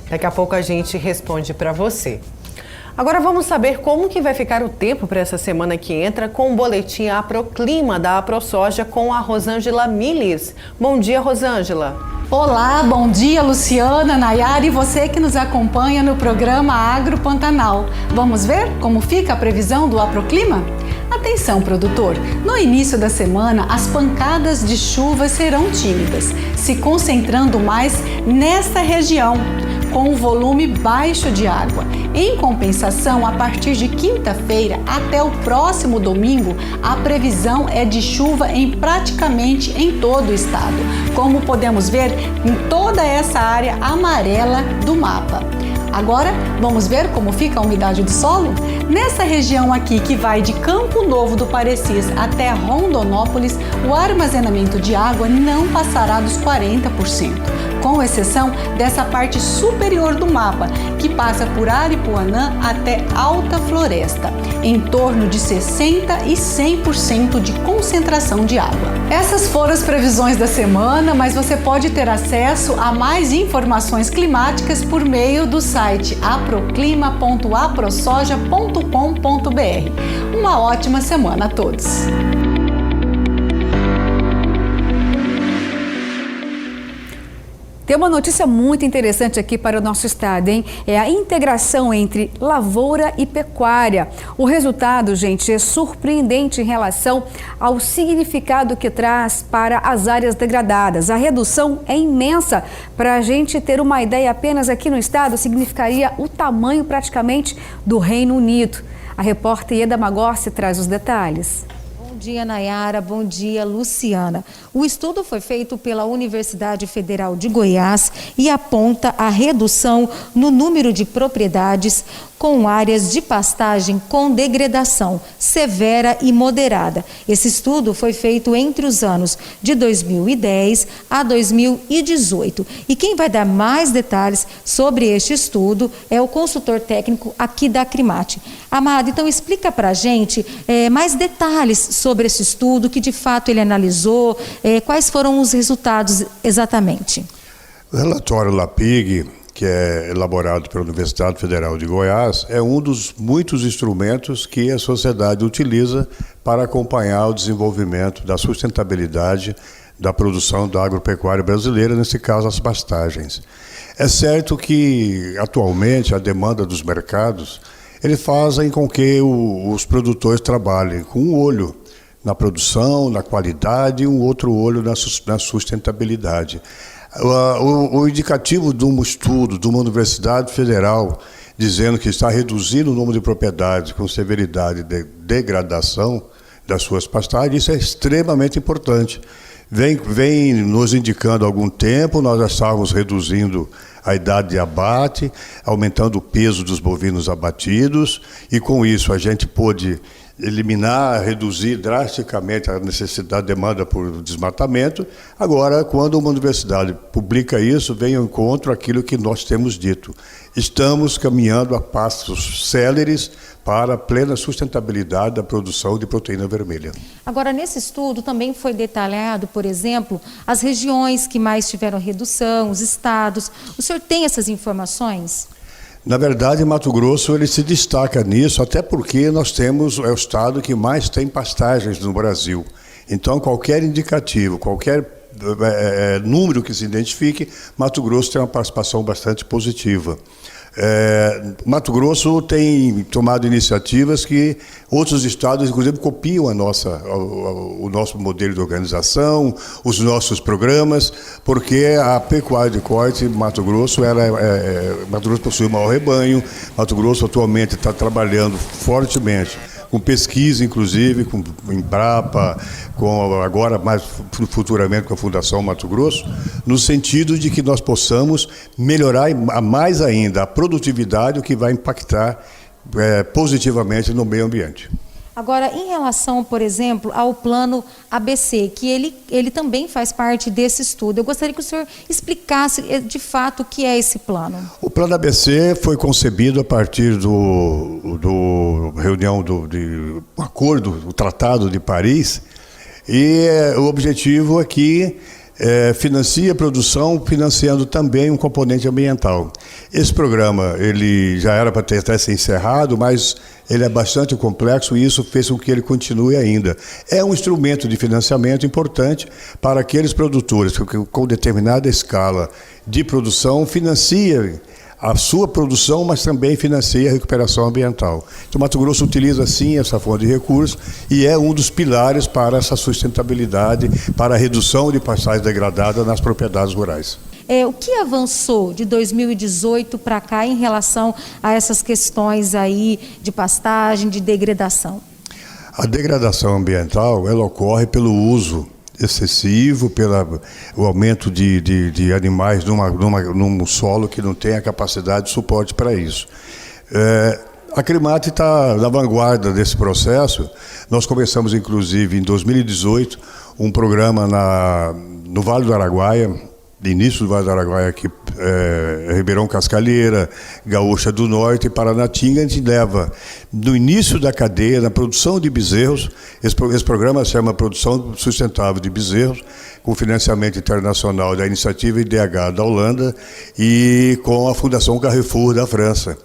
Daqui a pouco a gente responde para você. Agora vamos saber como que vai ficar o tempo para essa semana que entra com o boletim Aproclima da AproSoja com a Rosângela Miles. Bom dia, Rosângela. Olá, bom dia, Luciana, Nayara e você que nos acompanha no programa Agro Pantanal. Vamos ver como fica a previsão do Aproclima? Atenção, produtor! No início da semana, as pancadas de chuva serão tímidas, se concentrando mais nesta região, com um volume baixo de água. Em compensação, a partir de quinta-feira até o próximo domingo, a previsão é de chuva em praticamente em todo o estado, como podemos ver em toda essa área amarela do mapa. Agora, vamos ver como fica a umidade do solo? Nessa região aqui, que vai de Campo Novo do Parecis até Rondonópolis, o armazenamento de água não passará dos 40%, com exceção dessa parte superior do mapa, que passa por Aripuanã até Alta Floresta, em torno de 60% e 100% de concentração de água. Essas foram as previsões da semana, mas você pode ter acesso a mais informações climáticas por meio do site aproclima.aprosoja.com.br. Uma ótima semana a todos! Tem uma notícia muito interessante aqui para o nosso estado, hein? É a integração entre lavoura e pecuária. O resultado, gente, é surpreendente em relação ao significado que traz para as áreas degradadas. A redução é imensa. Para a gente ter uma ideia, apenas aqui no estado, significaria o tamanho praticamente do Reino Unido. A repórter Ieda Magossi traz os detalhes. Bom dia, Nayara. Bom dia, Luciana. O estudo foi feito pela Universidade Federal de Goiás e aponta a redução no número de propriedades com áreas de pastagem com degradação severa e moderada. Esse estudo foi feito entre os anos de 2010 a 2018. E quem vai dar mais detalhes sobre este estudo é o consultor técnico aqui da Acrimate. Amado, então explica para a gente mais detalhes sobre esse estudo, que de fato ele analisou, quais foram os resultados exatamente? O relatório LAPIG, que é elaborado pela Universidade Federal de Goiás, é um dos muitos instrumentos que a sociedade utiliza para acompanhar o desenvolvimento da sustentabilidade da produção da agropecuária brasileira, nesse caso as pastagens. É certo que, atualmente, a demanda dos mercados, eles fazem com que os produtores trabalhem com um olho na produção, na qualidade, e um outro olho na sustentabilidade. O indicativo de um estudo de uma universidade federal dizendo que está reduzindo o número de propriedades com severidade de degradação das suas pastagens, isso é extremamente importante. Vem nos indicando há algum tempo, nós já estávamos reduzindo a idade de abate, aumentando o peso dos bovinos abatidos, e com isso a gente pôde eliminar, reduzir drasticamente a necessidade de demanda por desmatamento. Agora, quando uma universidade publica isso, vem ao encontro aquilo que nós temos dito. Estamos caminhando a passos céleres para a plena sustentabilidade da produção de proteína vermelha. Agora, nesse estudo também foi detalhado, por exemplo, as regiões que mais tiveram redução, os estados. O senhor tem essas informações? Na verdade, Mato Grosso ele se destaca nisso, até porque nós temos, é o estado que mais tem pastagens no Brasil. Então, qualquer indicativo, qualquer número que se identifique, Mato Grosso tem uma participação bastante positiva. Mato Grosso tem tomado iniciativas que outros estados, inclusive, copiam o nosso modelo de organização, os nossos programas, porque a pecuária de corte Mato Grosso, Mato Grosso possui o maior rebanho. Mato Grosso atualmente está trabalhando fortemente com pesquisa, inclusive, com Embrapa, agora mais futuramente com a Fundação Mato Grosso, no sentido de que nós possamos melhorar mais ainda a produtividade, o que vai impactar positivamente no meio ambiente. Agora, em relação, por exemplo, ao plano ABC, que ele também faz parte desse estudo, eu gostaria que o senhor explicasse de fato o que é esse plano. O plano ABC foi concebido a partir do acordo, o Tratado de Paris, e o objetivo é que financia a produção, financiando também um componente ambiental. Esse programa ele já era para ter até ser encerrado, mas ele é bastante complexo e isso fez com que ele continue ainda. É um instrumento de financiamento importante para aqueles produtores que, com determinada escala de produção, financiam a sua produção, mas também financia a recuperação ambiental. Então, Mato Grosso utiliza, sim, essa fonte de recursos e é um dos pilares para essa sustentabilidade, para a redução de pastagens degradadas nas propriedades rurais. O que avançou de 2018 para cá em relação a essas questões aí de pastagem, de degradação? A degradação ambiental, ela ocorre pelo uso excessivo, pelo aumento de animais num solo que não tem a capacidade de suporte para isso. A Acrimate está na vanguarda desse processo. Nós começamos, inclusive, em 2018, um programa no Vale do Araguaia, início do Vale do Araguaia, aqui, Ribeirão Cascalheira, Gaúcha do Norte e Paranatinga. A gente leva, no início da cadeia, na produção de bezerros, esse programa se chama Produção Sustentável de Bezerros, com financiamento internacional da iniciativa IDH da Holanda e com a Fundação Carrefour da França.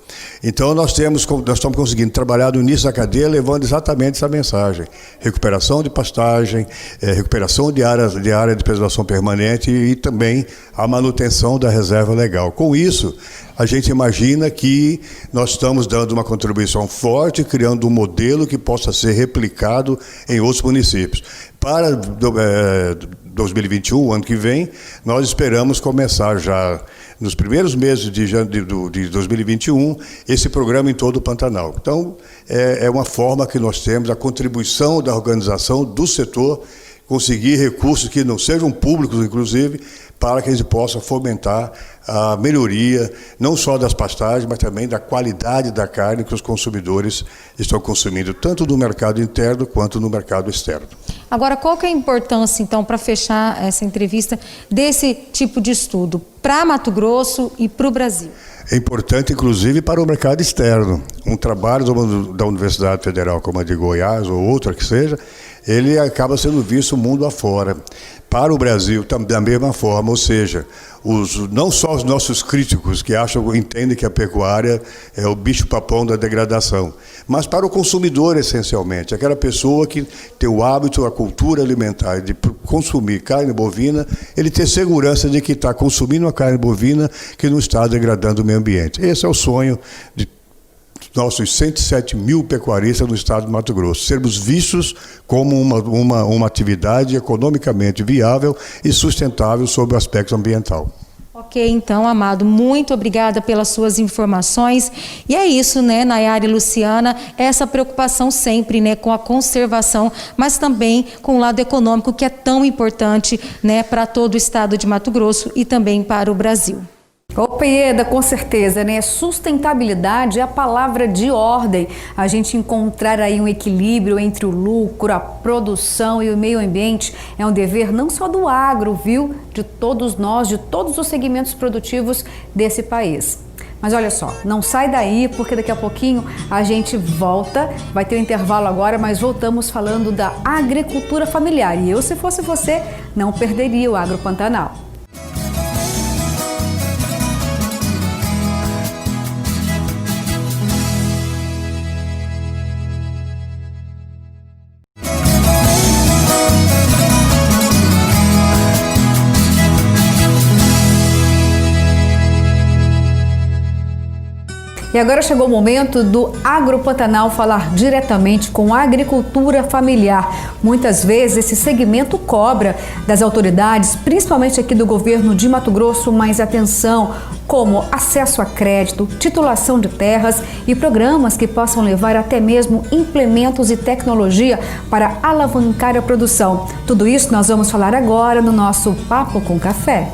Então nós estamos conseguindo trabalhar no início da cadeia, levando exatamente essa mensagem: recuperação de pastagem, recuperação de área de preservação permanente e também a manutenção da reserva legal. Com isso, a gente imagina que nós estamos dando uma contribuição forte, criando um modelo que possa ser replicado em outros municípios. Para 2021, ano que vem, nós esperamos começar já nos primeiros meses de 2021 esse programa em todo o Pantanal. Então, é uma forma que nós temos, a contribuição da organização do setor, conseguir recursos que não sejam públicos, inclusive, para que a gente possa fomentar a melhoria, não só das pastagens, mas também da qualidade da carne que os consumidores estão consumindo, tanto no mercado interno quanto no mercado externo. Agora, qual que é a importância, então, para fechar essa entrevista, desse tipo de estudo para Mato Grosso e para o Brasil? É importante, inclusive, para o mercado externo. Um trabalho da Universidade Federal, como a de Goiás, ou outra que seja, ele acaba sendo visto mundo afora. Para o Brasil, da mesma forma, ou seja, não só os nossos críticos que entendem que a pecuária é o bicho-papão da degradação, mas para o consumidor, essencialmente, aquela pessoa que tem o hábito, a cultura alimentar de consumir carne bovina, ele ter segurança de que está consumindo uma carne bovina que não está degradando o meio ambiente. Esse é o sonho de nossos 107 mil pecuaristas no estado de Mato Grosso, sermos vistos como uma atividade economicamente viável e sustentável sob o aspecto ambiental. Ok, então, Amado, muito obrigada pelas suas informações. E é isso, né, Nayara e Luciana, essa preocupação sempre, né, com a conservação, mas também com o lado econômico, que é tão importante, né, para todo o estado de Mato Grosso e também para o Brasil. Ô Pinheda, com certeza, né? Sustentabilidade é a palavra de ordem. A gente encontrar aí um equilíbrio entre o lucro, a produção e o meio ambiente é um dever não só do agro, viu? De todos nós, de todos os segmentos produtivos desse país. Mas olha só, não sai daí porque daqui a pouquinho a gente volta, vai ter um intervalo agora, mas voltamos falando da agricultura familiar. E eu, se fosse você, não perderia o Agro Pantanal. E agora chegou o momento do Agro Pantanal falar diretamente com a agricultura familiar. Muitas vezes esse segmento cobra das autoridades, principalmente aqui do governo de Mato Grosso, mais atenção, como acesso a crédito, titulação de terras e programas que possam levar até mesmo implementos e tecnologia para alavancar a produção. Tudo isso nós vamos falar agora no nosso Papo com Café.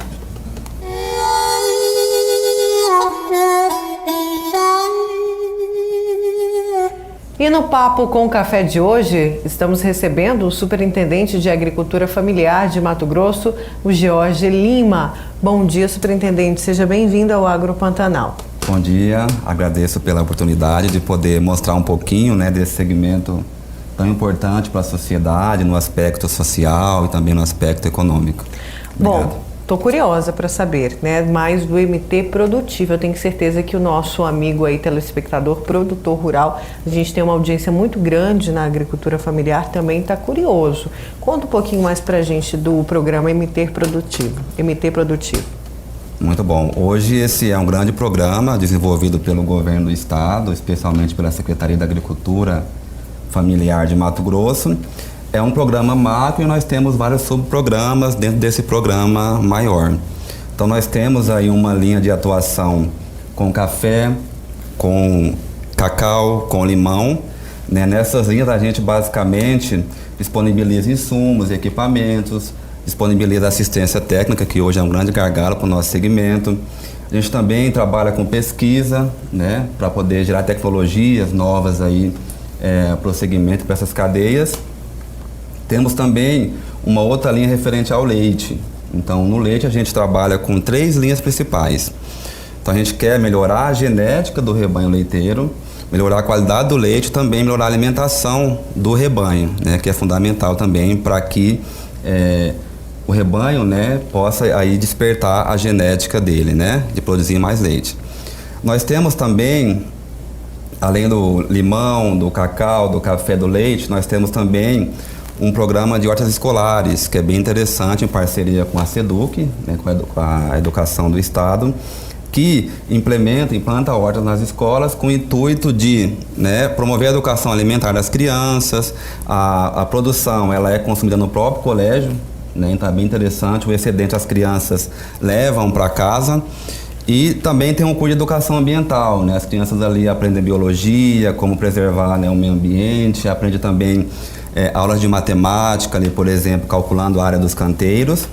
E no Papo com o Café de hoje, estamos recebendo o Superintendente de Agricultura Familiar de Mato Grosso, o George Lima. Bom dia, Superintendente. Seja bem-vindo ao Agro Pantanal. Bom dia, agradeço pela oportunidade de poder mostrar um pouquinho, né, desse segmento tão importante para a sociedade, no aspecto social e também no aspecto econômico. Obrigado. Bom, estou curiosa para saber, né, mais do MT Produtivo. Eu tenho certeza que o nosso amigo aí, telespectador, produtor rural, a gente tem uma audiência muito grande na agricultura familiar, também está curioso. Conta um pouquinho mais para a gente do programa MT Produtivo. MT Produtivo. Muito bom. Hoje esse é um grande programa desenvolvido pelo governo do estado, especialmente pela Secretaria da Agricultura Familiar de Mato Grosso. É um programa macro e nós temos vários subprogramas dentro desse programa maior. Então nós temos aí uma linha de atuação com café, com cacau, com limão. Né? Nessas linhas a gente basicamente disponibiliza insumos, equipamentos, disponibiliza assistência técnica, que hoje é um grande gargalo para o nosso segmento. A gente também trabalha com pesquisa, né? Para poder gerar tecnologias novas aí para o segmento, para essas cadeias. Temos também uma outra linha referente ao leite. Então, no leite a gente trabalha com 3 linhas principais. Então, a gente quer melhorar a genética do rebanho leiteiro, melhorar a qualidade do leite e também melhorar a alimentação do rebanho, né, que é fundamental também para que o rebanho, né, possa aí despertar a genética dele, né, de produzir mais leite. Nós temos também, além do limão, do cacau, do café, do leite, nós temos também um programa de hortas escolares, que é bem interessante, em parceria com a SEDUC, né, com a Educação do Estado, que implanta hortas nas escolas com o intuito de, né, promover a educação alimentar das crianças. A produção ela é consumida no próprio colégio, né, então é bem interessante, o excedente as crianças levam para casa. E também tem um curso de educação ambiental, né, as crianças ali aprendem biologia, como preservar, né, o meio ambiente, aprendem também aulas de matemática, ali, por exemplo, calculando a área dos canteiros.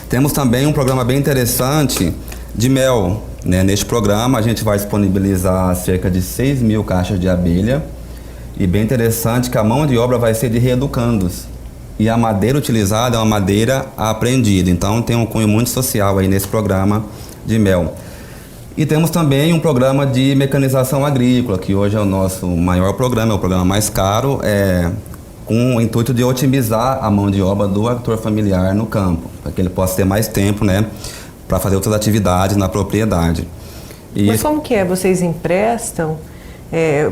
Temos também um programa bem interessante de mel. Né? Neste programa a gente vai disponibilizar cerca de 6 mil caixas de abelha. E bem interessante que a mão de obra vai ser de reeducandos. E a madeira utilizada é uma madeira apreendida. Então tem um cunho muito social aí nesse programa de mel. E temos também um programa de mecanização agrícola, que hoje é o nosso maior programa, é o programa mais caro. com o intuito de otimizar a mão de obra do agricultor familiar no campo, para que ele possa ter mais tempo, né, para fazer outras atividades na propriedade. Mas como que é? Vocês emprestam?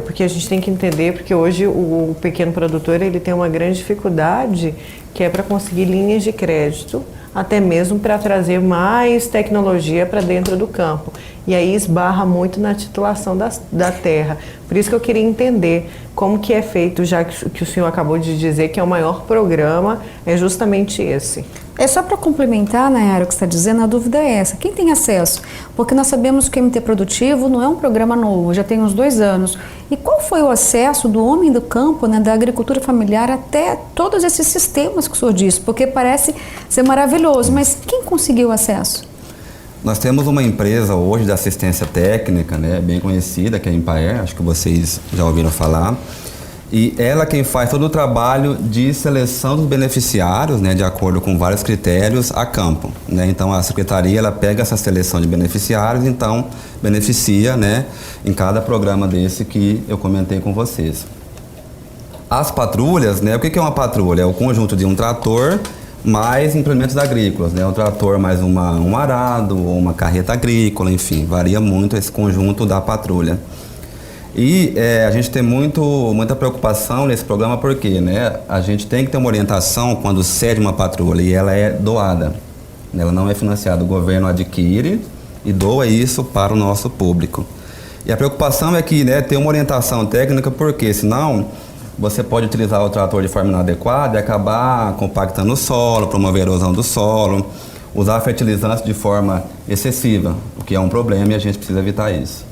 Porque a gente tem que entender, porque hoje o pequeno produtor ele tem uma grande dificuldade, que é para conseguir linhas de crédito, até mesmo para trazer mais tecnologia para dentro do campo. E aí esbarra muito na titulação da terra. Por isso que eu queria entender como que é feito, já que o senhor acabou de dizer que é o maior programa, é justamente esse. É só para complementar, Nayara, o que você está dizendo, a dúvida é essa. Quem tem acesso? Porque nós sabemos que o MT Produtivo não é um programa novo, já tem uns 2 anos. E qual foi o acesso do homem do campo, né, da agricultura familiar, até todos esses sistemas que o senhor disse? Porque parece ser maravilhoso, mas quem conseguiu acesso? Nós temos uma empresa hoje de assistência técnica, né, bem conhecida, que é a Empaer, acho que vocês já ouviram falar. E ela quem faz todo o trabalho de seleção dos beneficiários, né, de acordo com vários critérios, a campo, né? Então a secretaria ela pega essa seleção de beneficiários, então beneficia, né, em cada programa desse que eu comentei com vocês. As patrulhas, né, o que é uma patrulha? É o conjunto de um trator mais implementos agrícolas, né? Um trator mais um arado ou uma carreta agrícola, enfim, varia muito esse conjunto da patrulha. E a gente tem muita preocupação nesse programa porque, né, a gente tem que ter uma orientação quando cede uma patrulha e ela é doada. Ela não é financiada, o governo adquire e doa isso para o nosso público. E a preocupação é que, né, ter uma orientação técnica, porque senão você pode utilizar o trator de forma inadequada e acabar compactando o solo, promover a erosão do solo, usar fertilizantes de forma excessiva, o que é um problema e a gente precisa evitar isso.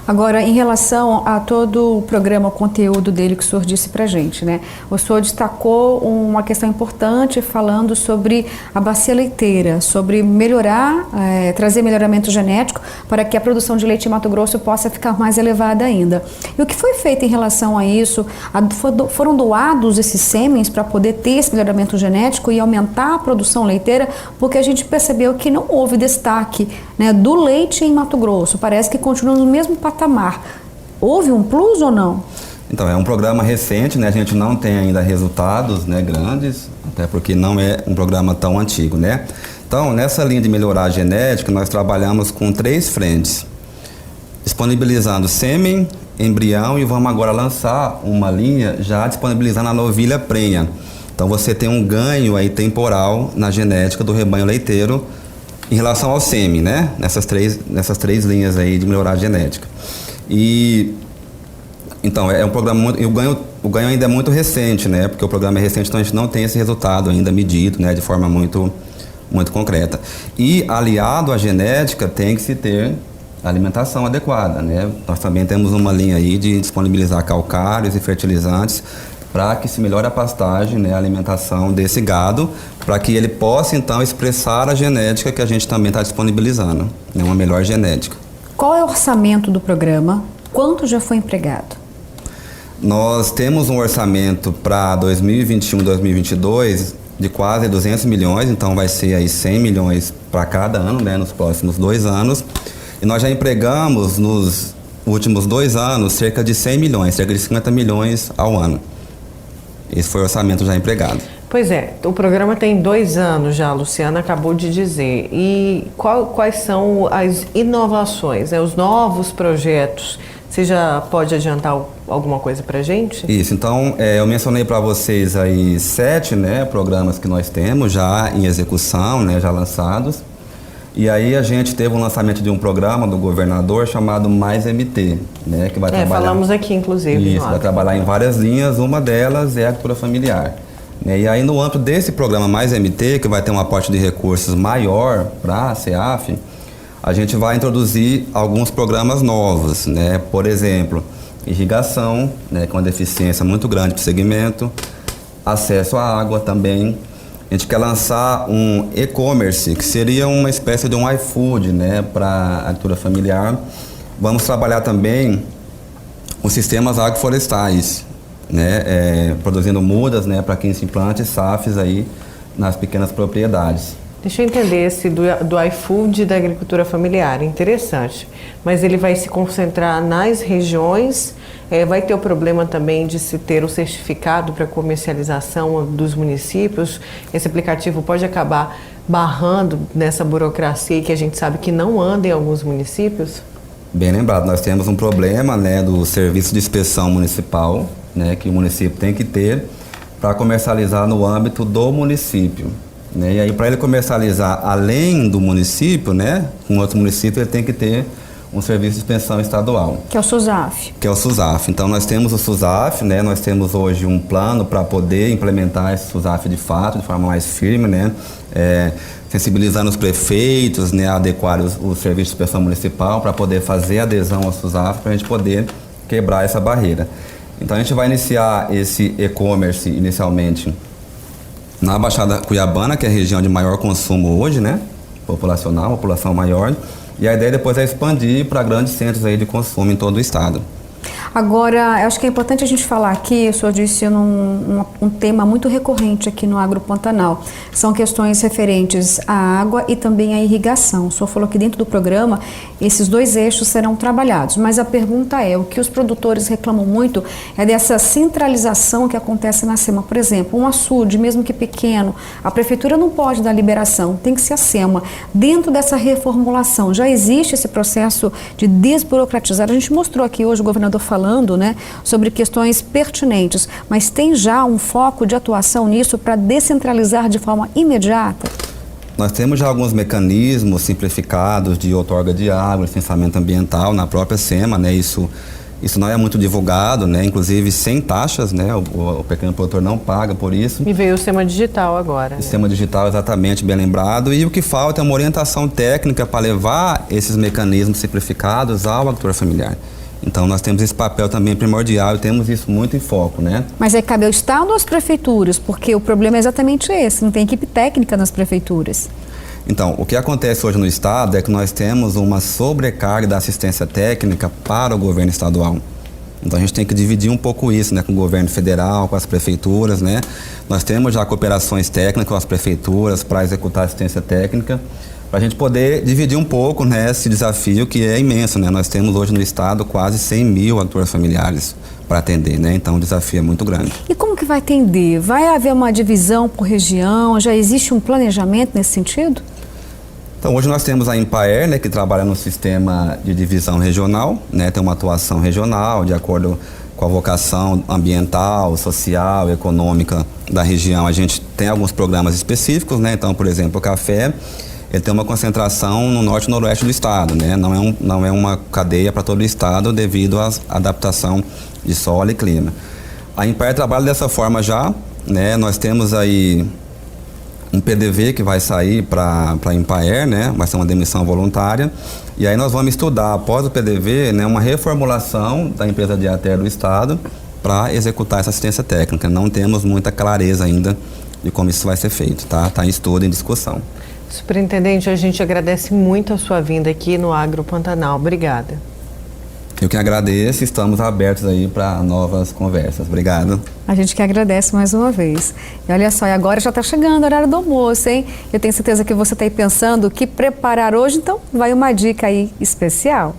Agora, em relação a todo o programa, o conteúdo dele que o senhor disse pra gente, né? O senhor destacou uma questão importante falando sobre a bacia leiteira, sobre melhorar, trazer melhoramento genético para que a produção de leite em Mato Grosso possa ficar mais elevada ainda. E o que foi feito em relação a isso? Foram doados esses sêmens para poder ter esse melhoramento genético e aumentar a produção leiteira? Porque a gente percebeu que não houve destaque, né, do leite em Mato Grosso. Parece que continua no mesmo patamar. Houve um plus ou não? Então, é um programa recente, né? A gente não tem ainda resultados, né, grandes, até porque não é um programa tão antigo, né? Então, nessa linha de melhorar a genética, nós trabalhamos com 3 frentes. Disponibilizando sêmen, embrião e vamos agora lançar uma linha já disponibilizando a novilha prenha. Então, você tem um ganho aí temporal na genética do rebanho leiteiro em relação ao sêmen, né? Nessas três linhas aí de melhorar a genética. E então é um programa muito, e o ganho ainda é muito recente, né? Porque o programa é recente, então a gente não tem esse resultado ainda medido, né, de forma muito concreta. E aliado à genética tem que se ter alimentação adequada, né? Nós também temos uma linha aí de disponibilizar calcários e fertilizantes para que se melhore a pastagem, né, a alimentação desse gado, para que ele possa então expressar a genética que a gente também está disponibilizando, né, uma melhor genética. Qual é o orçamento do programa? Quanto já foi empregado? Nós temos um orçamento para 2021 e 2022 de quase 200 milhões, então vai ser aí 100 milhões para cada ano, né, nos próximos 2 anos. E nós já empregamos nos últimos 2 anos cerca de 100 milhões, cerca de 50 milhões ao ano. Esse foi o orçamento já empregado. Pois é, o programa tem 2 anos já, a Luciana acabou de dizer. E quais são as inovações, né, os novos projetos? Você já pode adiantar alguma coisa para a gente? Isso, então eu mencionei para vocês aí 7, né, programas que nós temos já em execução, né, já lançados. E aí a gente teve um lançamento de um programa do governador chamado Mais MT, né, que vai trabalhar... falamos aqui, inclusive. Isso, vai trabalhar em várias linhas, uma delas é a agricultura familiar. E aí no âmbito desse programa Mais MT, que vai ter um aporte de recursos maior para a CEAF, a gente vai introduzir alguns programas novos, né, por exemplo, irrigação, né, com uma deficiência muito grande para o segmento, acesso à água também. A gente quer lançar um e-commerce, que seria uma espécie de um iFood, né, para a agricultura familiar. Vamos trabalhar também os sistemas agroflorestais, né, produzindo mudas, né, para que se implante SAFs aí nas pequenas propriedades. Deixa eu entender esse do iFood da agricultura familiar, interessante. Mas ele vai se concentrar nas regiões, vai ter o problema também de se ter o certificado para comercialização dos municípios. Esse aplicativo pode acabar barrando nessa burocracia que a gente sabe que não anda em alguns municípios? Bem lembrado, nós temos um problema, né, do serviço de inspeção municipal, né, que o município tem que ter para comercializar no âmbito do município. Né? E aí, para ele comercializar além do município, né, com outro município, ele tem que ter um serviço de inspeção estadual. Que é o SUSAF. Que é o SUSAF. Então, nós temos o SUSAF, né, nós temos hoje um plano para poder implementar esse SUSAF de fato, de forma mais firme, né, sensibilizando os prefeitos, né, a adequar o serviço de inspeção municipal para poder fazer adesão ao SUSAF, para a gente poder quebrar essa barreira. Então, a gente vai iniciar esse e-commerce inicialmente na Baixada Cuiabana, que é a região de maior consumo hoje, né? Populacional, população maior. E a ideia depois é expandir para grandes centros aí de consumo em todo o estado. Agora, eu acho que é importante a gente falar aqui, o senhor disse um tema muito recorrente aqui no Agro Pantanal, são questões referentes à água e também à irrigação. O senhor falou que dentro do programa esses dois eixos serão trabalhados, mas a pergunta é, o que os produtores reclamam muito é dessa centralização que acontece na SEMA. Por exemplo, um açude, mesmo que pequeno, a prefeitura não pode dar liberação, tem que ser a SEMA. Dentro dessa reformulação, já existe esse processo de desburocratizar. A gente mostrou aqui hoje o governador falando, né, sobre questões pertinentes, mas tem já um foco de atuação nisso para descentralizar de forma imediata? Nós temos já alguns mecanismos simplificados de outorga de água, licenciamento ambiental na própria SEMA, né, isso não é muito divulgado, né, inclusive sem taxas, né, o pequeno produtor não paga por isso. E veio o Sistema Digital agora. O Sistema Digital, exatamente, bem lembrado, e o que falta é uma orientação técnica para levar esses mecanismos simplificados ao agricultor familiar. Então, nós temos esse papel também primordial e temos isso muito em foco, né? Mas aí cabe ao Estado ou às prefeituras? Porque o problema é exatamente esse, não tem equipe técnica nas prefeituras. Então, o que acontece hoje no Estado é que nós temos uma sobrecarga da assistência técnica para o governo estadual. Então, a gente tem que dividir um pouco isso, né, com o governo federal, com as prefeituras, né? Nós temos já cooperações técnicas com as prefeituras para executar assistência técnica, para a gente poder dividir um pouco, né, esse desafio que é imenso, né? Nós temos hoje no estado quase 100 mil agricultores familiares para atender, né? Então o desafio é muito grande. E como que vai atender? Vai haver uma divisão por região? Já existe um planejamento nesse sentido? Então hoje nós temos a Empaer, né, que trabalha no sistema de divisão regional, né? Tem uma atuação regional de acordo com a vocação ambiental, social, econômica da região. A gente tem alguns programas específicos, né? Então, por exemplo, o café, ele tem uma concentração no norte e noroeste do estado, né? Não é uma cadeia para todo o estado devido à adaptação de solo e clima. A Empaer trabalha dessa forma já, né? Nós temos aí um PDV que vai sair para a Empaer, né? Vai ser uma demissão voluntária. E aí nós vamos estudar, após o PDV, né, uma reformulação da empresa de ATER do estado para executar essa assistência técnica. Não temos muita clareza ainda de como isso vai ser feito, tá? Está em estudo, em discussão. Superintendente, a gente agradece muito a sua vinda aqui no Agro Pantanal. Obrigada. Eu que agradeço, estamos abertos aí para novas conversas. Obrigado. A gente que agradece mais uma vez. E olha só, e agora já está chegando o horário do almoço, hein? Eu tenho certeza que você está aí pensando o que preparar hoje, então vai uma dica aí especial.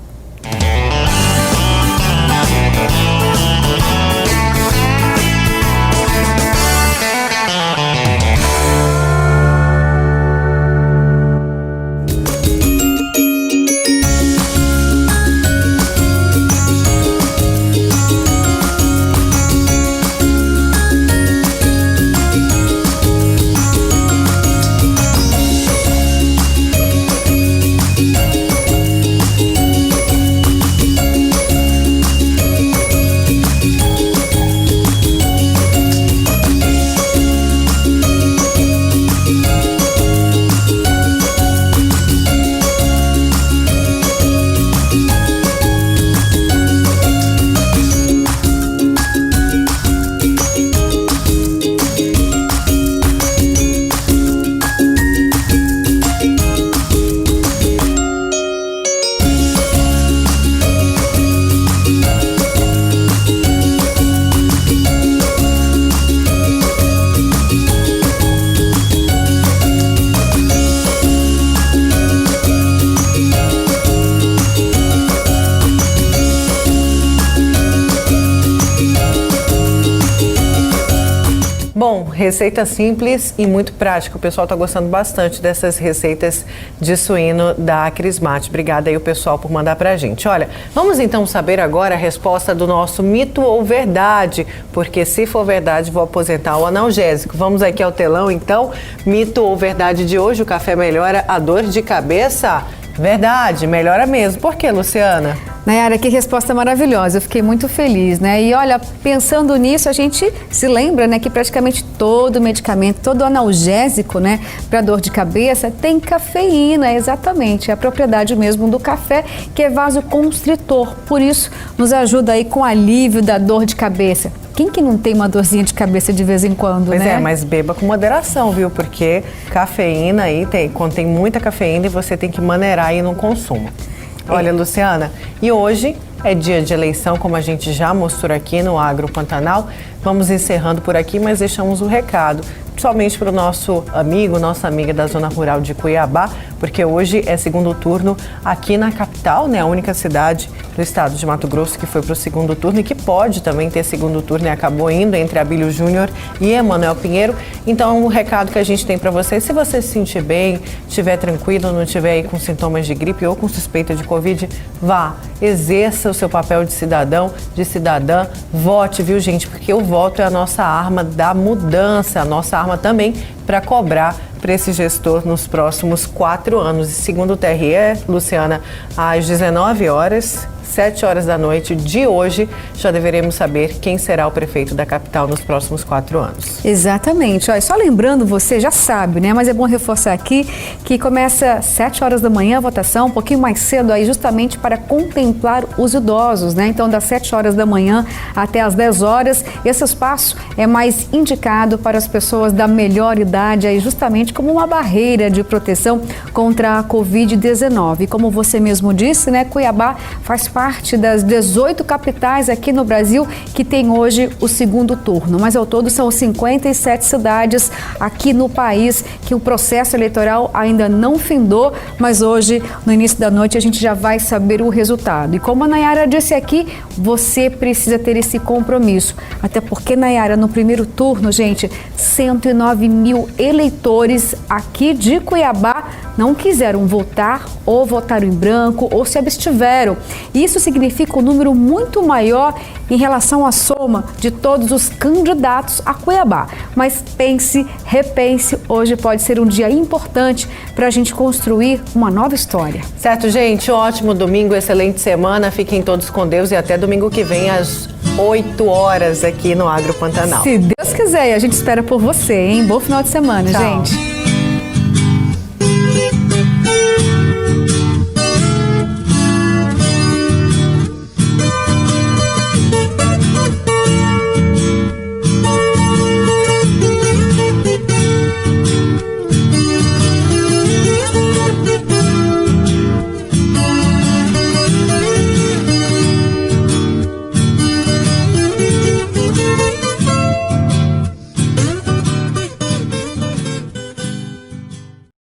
receita simples e muito prática. O pessoal está gostando bastante dessas receitas de suíno da Acrismate. Obrigada aí o pessoal por mandar pra gente. Olha, vamos então saber agora a resposta do nosso mito ou verdade, porque se for verdade vou aposentar o analgésico. Vamos aqui ao telão então, mito ou verdade de hoje, o café melhora a dor de cabeça? Verdade, melhora mesmo. Por quê, Luciana? Nayara, que resposta maravilhosa, eu fiquei muito feliz, né? E olha, pensando nisso, a gente se lembra, né, que praticamente todo medicamento, todo analgésico, né, para dor de cabeça tem cafeína, exatamente, é a propriedade mesmo do café, que é vasoconstritor, por isso nos ajuda aí com o alívio da dor de cabeça. Quem que não tem uma dorzinha de cabeça de vez em quando, pois né? Pois é, mas beba com moderação, viu? Porque cafeína aí, contém muita cafeína e você tem que maneirar aí no consumo. Olha, Luciana, e hoje é dia de eleição, como a gente já mostrou aqui no Agro Pantanal. Vamos encerrando por aqui, mas deixamos um recado, somente para o nossa amiga da zona rural de Cuiabá, porque hoje é segundo turno aqui na capital, né? A única cidade do estado de Mato Grosso que foi para o segundo turno e que pode também ter segundo turno e acabou indo entre Abílio Júnior e Emanuel Pinheiro. Então, o recado que a gente tem para você, se você se sentir bem, estiver tranquilo, não estiver aí com sintomas de gripe ou com suspeita de Covid, vá, exerça o seu papel de cidadão, de cidadã, vote, viu, gente? Porque o voto é a nossa arma da mudança, a nossa arma também para cobrar para esse gestor nos próximos 4 anos. E segundo o TRE, Luciana, às 19 horas, 7 horas da noite de hoje, já deveremos saber quem será o prefeito da capital nos próximos 4 anos. Exatamente. Olha, só lembrando, você já sabe, né? Mas é bom reforçar aqui que começa às 7 horas da manhã a votação, um pouquinho mais cedo aí, justamente para contemplar os idosos, né? Então, das 7 horas da manhã até as 10 horas, esse espaço é mais indicado para as pessoas da melhor idade, aí justamente como uma barreira de proteção contra a Covid-19. E como você mesmo disse, né? Cuiabá faz parte das 18 capitais aqui no Brasil que tem hoje o segundo turno, mas ao todo são 57 cidades aqui no país que o processo eleitoral ainda não findou, mas hoje, no início da noite, a gente já vai saber o resultado. E como a Nayara disse aqui, você precisa ter esse compromisso, até porque, Nayara, no primeiro turno, gente, 109 mil eleitores aqui de Cuiabá não quiseram votar ou votaram em branco ou se abstiveram. Isso significa um número muito maior em relação à soma de todos os candidatos a Cuiabá. Mas pense, repense, hoje pode ser um dia importante para a gente construir uma nova história. Certo, gente? Ótimo domingo, excelente semana. Fiquem todos com Deus e até domingo que vem às 8 horas aqui no Agro Pantanal. Se Deus quiser, a gente espera por você, hein? Bom final de semana, Tchau. gente.